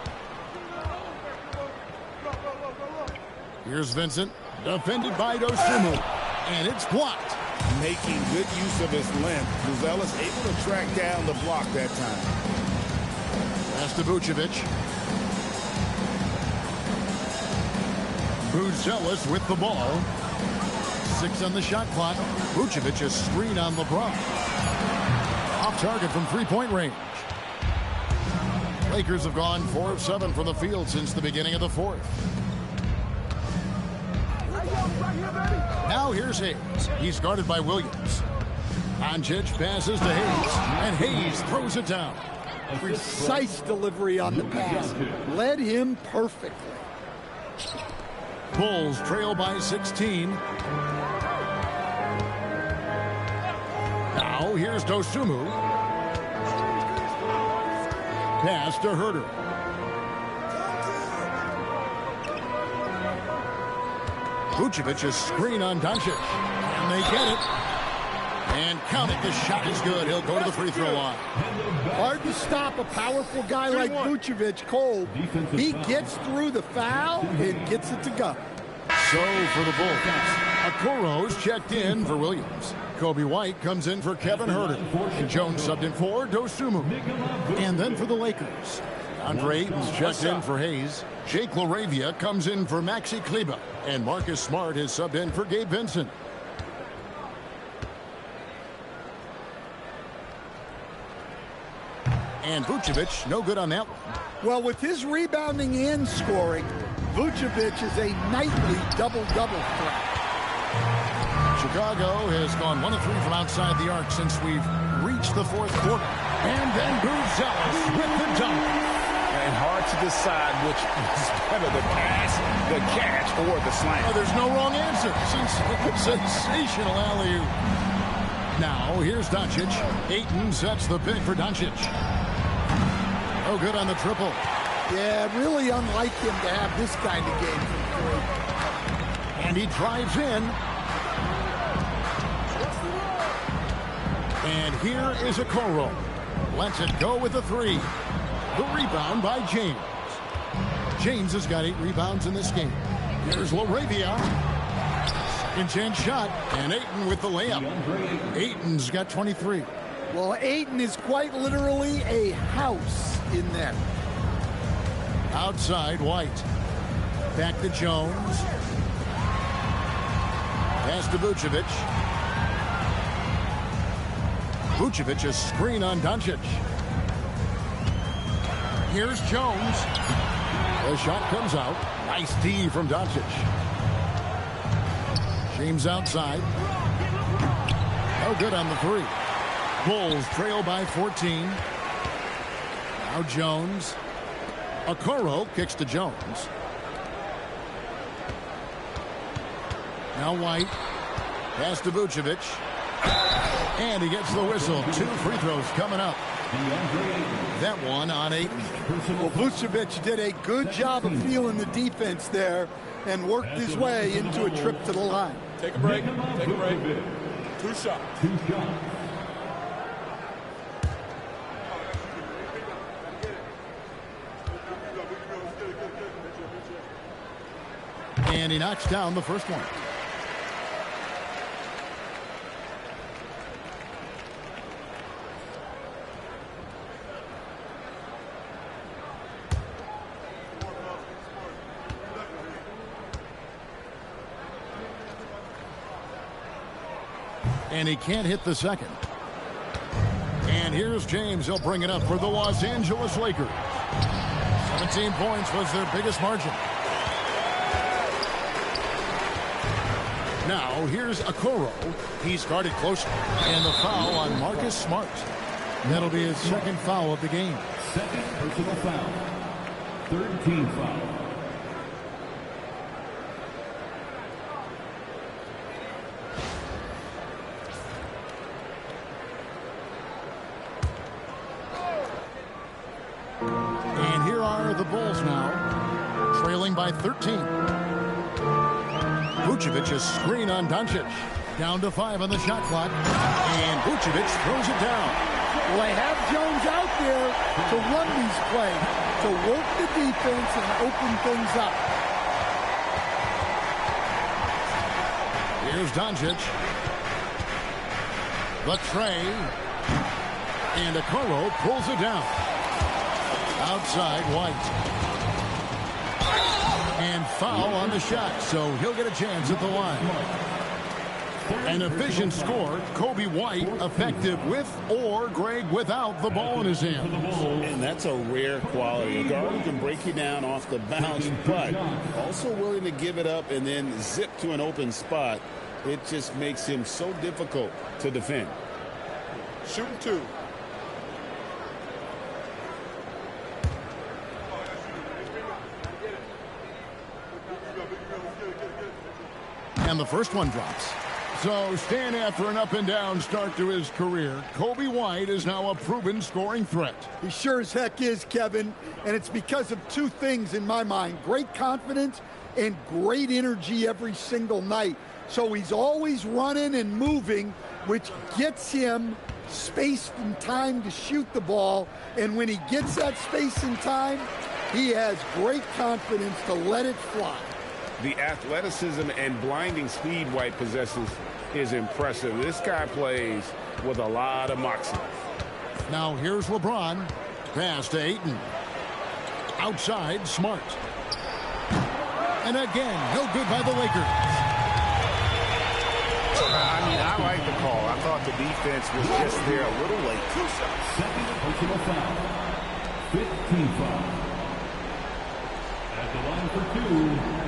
Here's Vincent. Defended by Dosumu. And it's blocked. Making good use of his length. Buzelis able to track down the block that time. Pass to Vucevic. Buzelis with the ball. 6 on the shot clock. Vucevic a screen on LeBron. Off target from three-point range. Lakers have gone 4 of 7 from the field since the beginning of the fourth. Now here's Hayes. He's guarded by Williams. Doncic passes to Hayes, and Hayes throws it down. Precise delivery on the pass. Led him perfectly. Bulls trail by 16. Now here's Dosumu. Pass to Herder. Vucevic a screen on Doncic. And they get it. And count it. The shot is good. He'll go to the free throw line. Hard to stop a powerful guy like Vucevic cold. He gets through the foul and gets it to go. So for the Bulls, Okoro's checked in for Williams. Kobe White comes in for Kevin Herder. And Jones subbed in for Dosumu. And then for the Lakers, Andre Ayton's checked in for Hayes. Jake LaRavia comes in for Maxi Kleber. And Marcus Smart is subbed in for Gabe Vincent. And Vucevic, no good on that one. Well, with his rebounding and scoring, Vucevic is a nightly double-double threat. Chicago has gone 1 of 3 from outside the arc since we've reached the fourth quarter. And then Buzelis with the dunk. And hard to decide which is better, the pass, the catch, or the slam. Oh, there's no wrong answer. Sensational alley-oop. Now, here's Doncic. Ayton sets the pick for Doncic. Oh, good on the triple. Yeah, really unlike him to have this kind of game from 3. And he drives in. And here is Okoro. Lets it go with the 3. The rebound by James. James has got 8 rebounds in this game. Here's LaRavia. Second chance shot. And Ayton with the layup. Ayton's got 23. Well, Ayton is quite literally a house in there. Outside, White. Back to Jones. Pass to Vucevic. Vucevic a screen on Doncic. Here's Jones. The shot comes out. Nice D from Doncic. James outside. No good on the 3. Bulls trail by 14. Now Jones. Okoro kicks to Jones. Now White. Pass to Vucevic. And he gets the whistle. 2 free throws coming up. That one on 8. Well, Vucevic did a good job of feeling the defense there and worked his way into a trip to the line. Take a break. Take a break. 2 shots. 2 shots. And he knocks down the first one. And he can't hit the second. And here's James. He'll bring it up for the Los Angeles Lakers. 17 points was their biggest margin. Now here's Okoro. He's guarded closely. And the foul on Marcus Smart. That'll be his second foul of the game. Second personal foul. Third team foul. And here are the Bulls now, trailing by 13. Vucevic is screen on Doncic. Down to 5 on the shot clock. And Vucevic throws it down. Well, they have Jones out there to run these plays, to work the defense and open things up. Here's Doncic. The tray. And Okoro pulls it down. Outside White. And foul on the shot, so he'll get a chance at the line. An efficient score. Kobe White effective with or Greg without the ball in his hand. And that's a rare quality. A guard who can break you down off the bounce, but also willing to give it up and then zip to an open spot. It just makes him so difficult to defend. Shooting 2. And the first one drops. So staying after an up-and-down start to his career, Kobe White is now a proven scoring threat. He sure as heck is, Kevin, and it's because of two things in my mind. Great confidence and great energy every single night. So he's always running and moving, which gets him space and time to shoot the ball. And when he gets that space and time, he has great confidence to let it fly. The athleticism and blinding speed White possesses is impressive. This guy plays with a lot of moxie. Now here's LeBron. Pass to Ayton. Outside, Smart. And again, no good by the Lakers. I like the call. I thought the defense was just there a little late. Second personal foul. 15 foul. At the line for 2.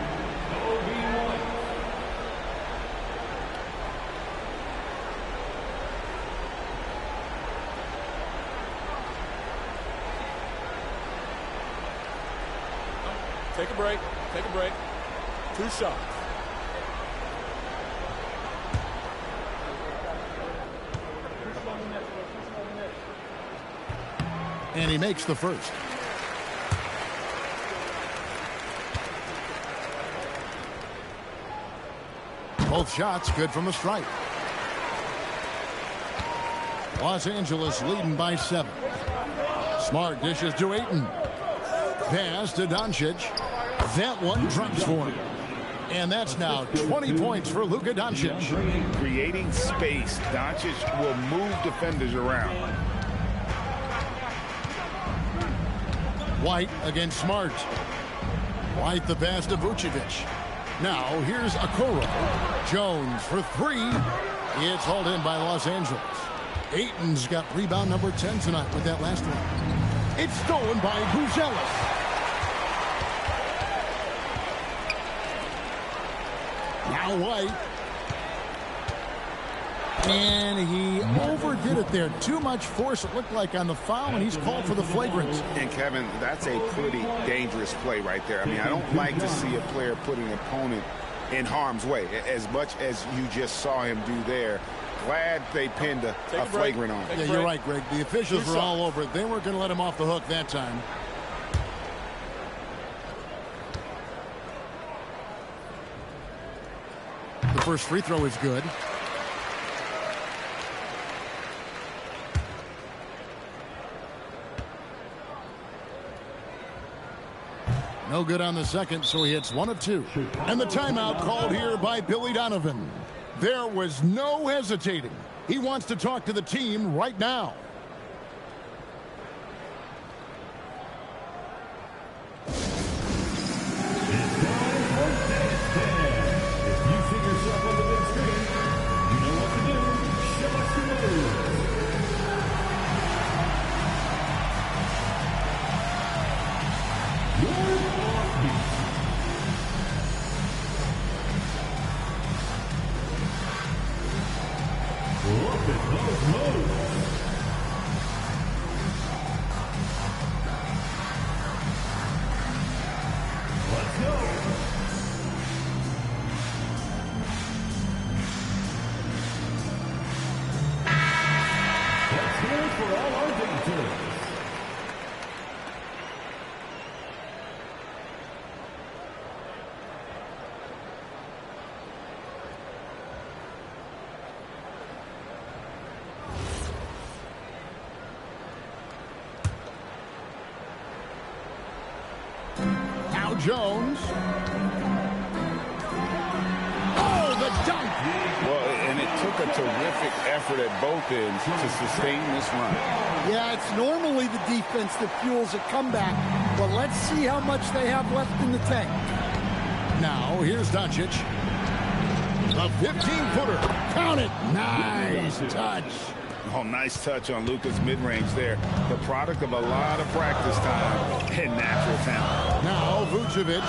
Take a break. Take a break. 2 shots. And he makes the first. Both shots good from the stripe. Los Angeles leading by 7. Smart dishes to Ayton. Pass to Doncic. That one drops for him. And that's now 20 points for Luka Doncic. Creating space. Doncic will move defenders around. White against Smart. White the pass to Vucevic. Now here's Okoro. Jones for 3. It's hauled in by Los Angeles. Ayton's got rebound number 10 tonight with that last one. It's stolen by Buzelis. Now White. And he overdid it there. Too much force, it looked like, on the foul, and he's called for the flagrant. And, Kevin, that's a pretty dangerous play right there. I mean, I don't like to see a player put an opponent in harm's way, as much as you just saw him do there. Glad they pinned a flagrant on him. Yeah, you're right, Greg. The officials were all over it. They weren't going to let him off the hook that time. The first free throw is good. No good on the second, so he hits 1 of 2. And the timeout called here by Billy Donovan. There was no hesitating. He wants to talk to the team right now. Jones. Oh, the dunk. Well, and it took a terrific effort at both ends to sustain this run. Yeah, it's normally the defense that fuels a comeback, but let's see how much they have left in the tank. Now, here's Doncic. A 15-footer. Count it. Nice touch. Oh, nice touch on Luka's mid-range there. The product of a lot of practice time and natural talent. Now Vucevic.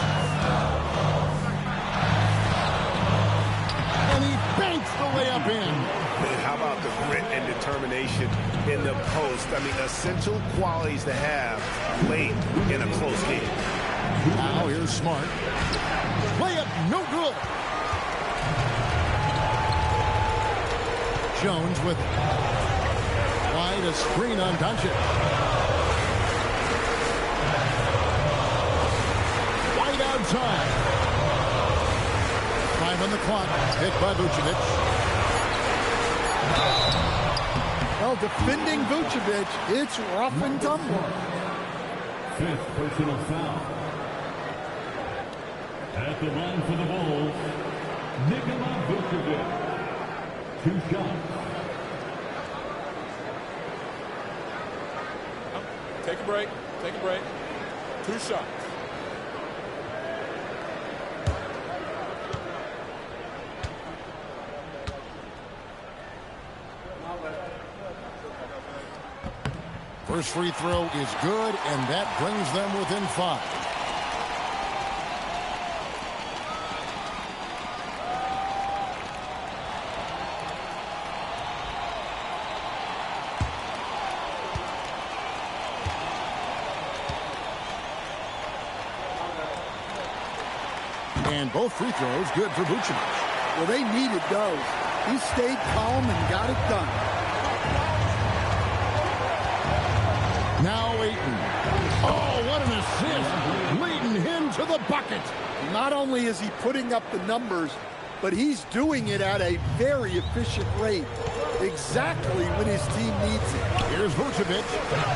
And he banks the layup in. Man, how about the grit and determination in the post? I mean, essential qualities to have late in a close game. Now here's Smart. Layup no good. Jones with wide a screen on Doncic. Wide outside. 5 on the clock. Hit by Vucevic. Well, defending Vucevic, it's rough and tumble. 5th personal foul. At the line for the Bulls, Nikola Vucevic. 2 shots. Take a break. Take a break. 2 shots. First free throw is good, and that brings them within 5. And both free throws good for Vucevic. Well, they needed those. He stayed calm and got it done. Now Ayton. Oh, what an assist. Leading him to the bucket. Not only is he putting up the numbers, but he's doing it at a very efficient rate. Exactly when his team needs it. Here's Vucevic.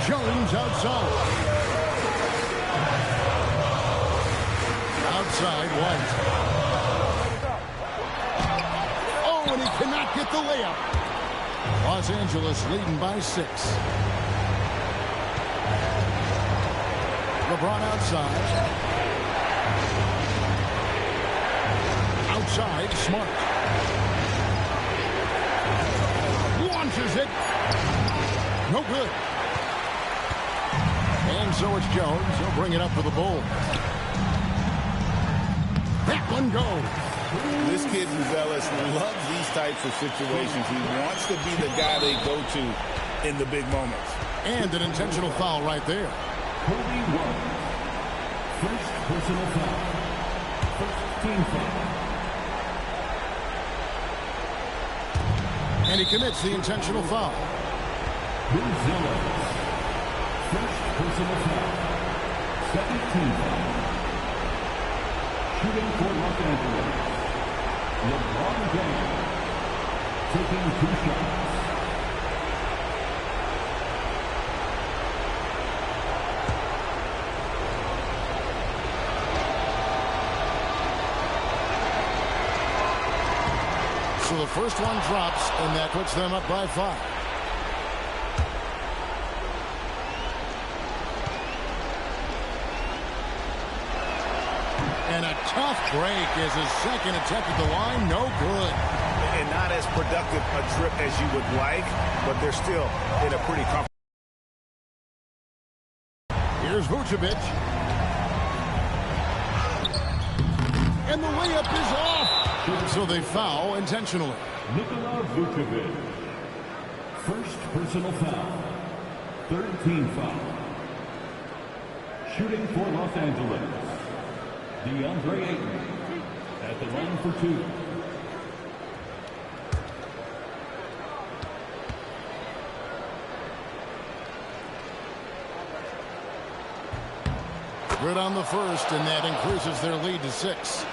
Jones outside. Outside, White. Oh, and he cannot get the layup. Los Angeles leading by 6. LeBron outside. Outside, Smart. Launches it. No good. And so it's Jones. He'll bring it up for the Bulls. That one goes. This kid, Uzelis, loves these types of situations. He wants to be the guy they go to in the big moments. And an intentional foul right there. Kobe White. First personal foul. First team foul. And he commits the intentional foul. Uzelis. First personal foul. Second team foul. Shooting for Los Angeles. LeBron James. Taking 2 shots. So the first one drops, and that puts them up by 5. And a tough break as his second attempt at the line, no good. And not as productive a trip as you would like, but they're still in a pretty comfortable. Here's Vucevic. And the layup is off. So they foul intentionally. Nikola Vucevic. First personal foul. Third team foul. Shooting for Los Angeles. DeAndre Ayton at the line for 2. Good on the first, and that increases their lead to 6.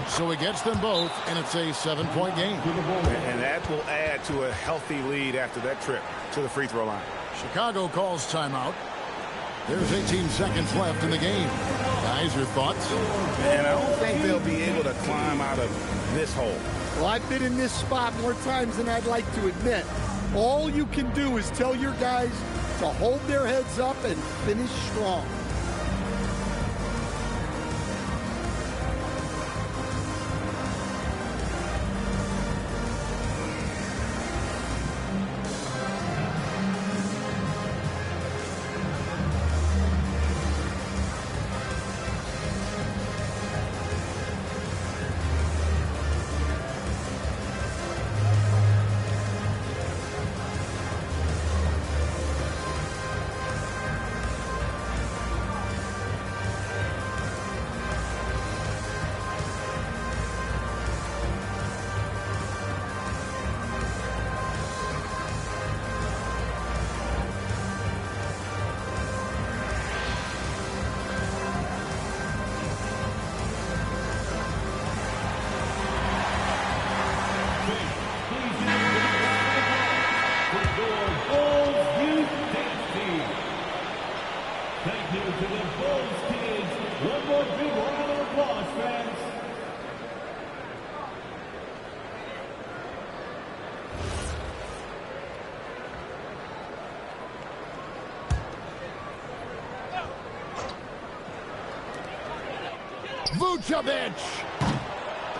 So he gets them both, and it's a 7-point game. And that will add to a healthy lead after that trip to the free throw line. Chicago calls timeout. There's 18 seconds left in the game. Guys, your thoughts? And I don't think they'll be able to climb out of this hole. Well, I've been in this spot more times than I'd like to admit. All you can do is tell your guys to hold their heads up and finish strong. Thank you to the Bulls kids. One more big round of applause, fans. Vucevic.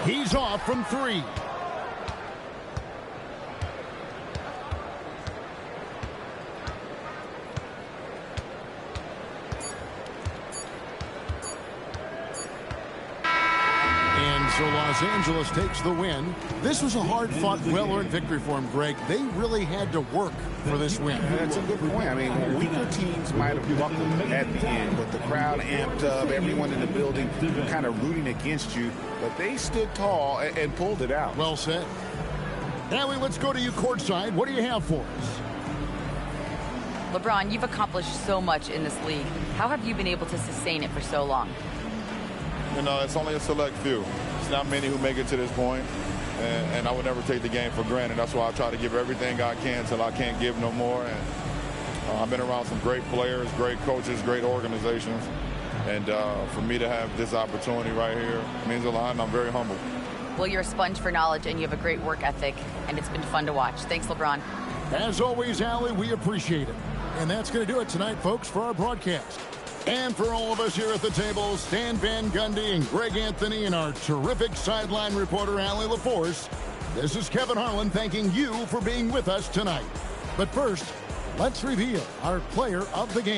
He's off from 3. So Los Angeles takes the win. This was a hard-fought, well-earned victory for them, Greg. They really had to work for this win. That's a good point. I mean, weaker teams might have buckled at the end, but the crowd amped up, everyone in the building kind of rooting against you. But they stood tall and pulled it out. Well said. Allie, let's go to you courtside. What do you have for us? LeBron, you've accomplished so much in this league. How have you been able to sustain it for so long? You know, it's only a select few. It's not many who make it to this point, and I would never take the game for granted. That's why I try to give everything I can till I can't give no more. And I've been around some great players, great coaches, great organizations, and for me to have this opportunity right here means a lot, and I'm very humbled. Well, you're a sponge for knowledge, and you have a great work ethic, and it's been fun to watch. Thanks, LeBron. As always, Allie, we appreciate it. And that's going to do it tonight, folks, for our broadcast. And for all of us here at the table, Stan Van Gundy and Greg Anthony and our terrific sideline reporter, Allie LaForce, this is Kevin Harlan thanking you for being with us tonight. But first, let's reveal our player of the game.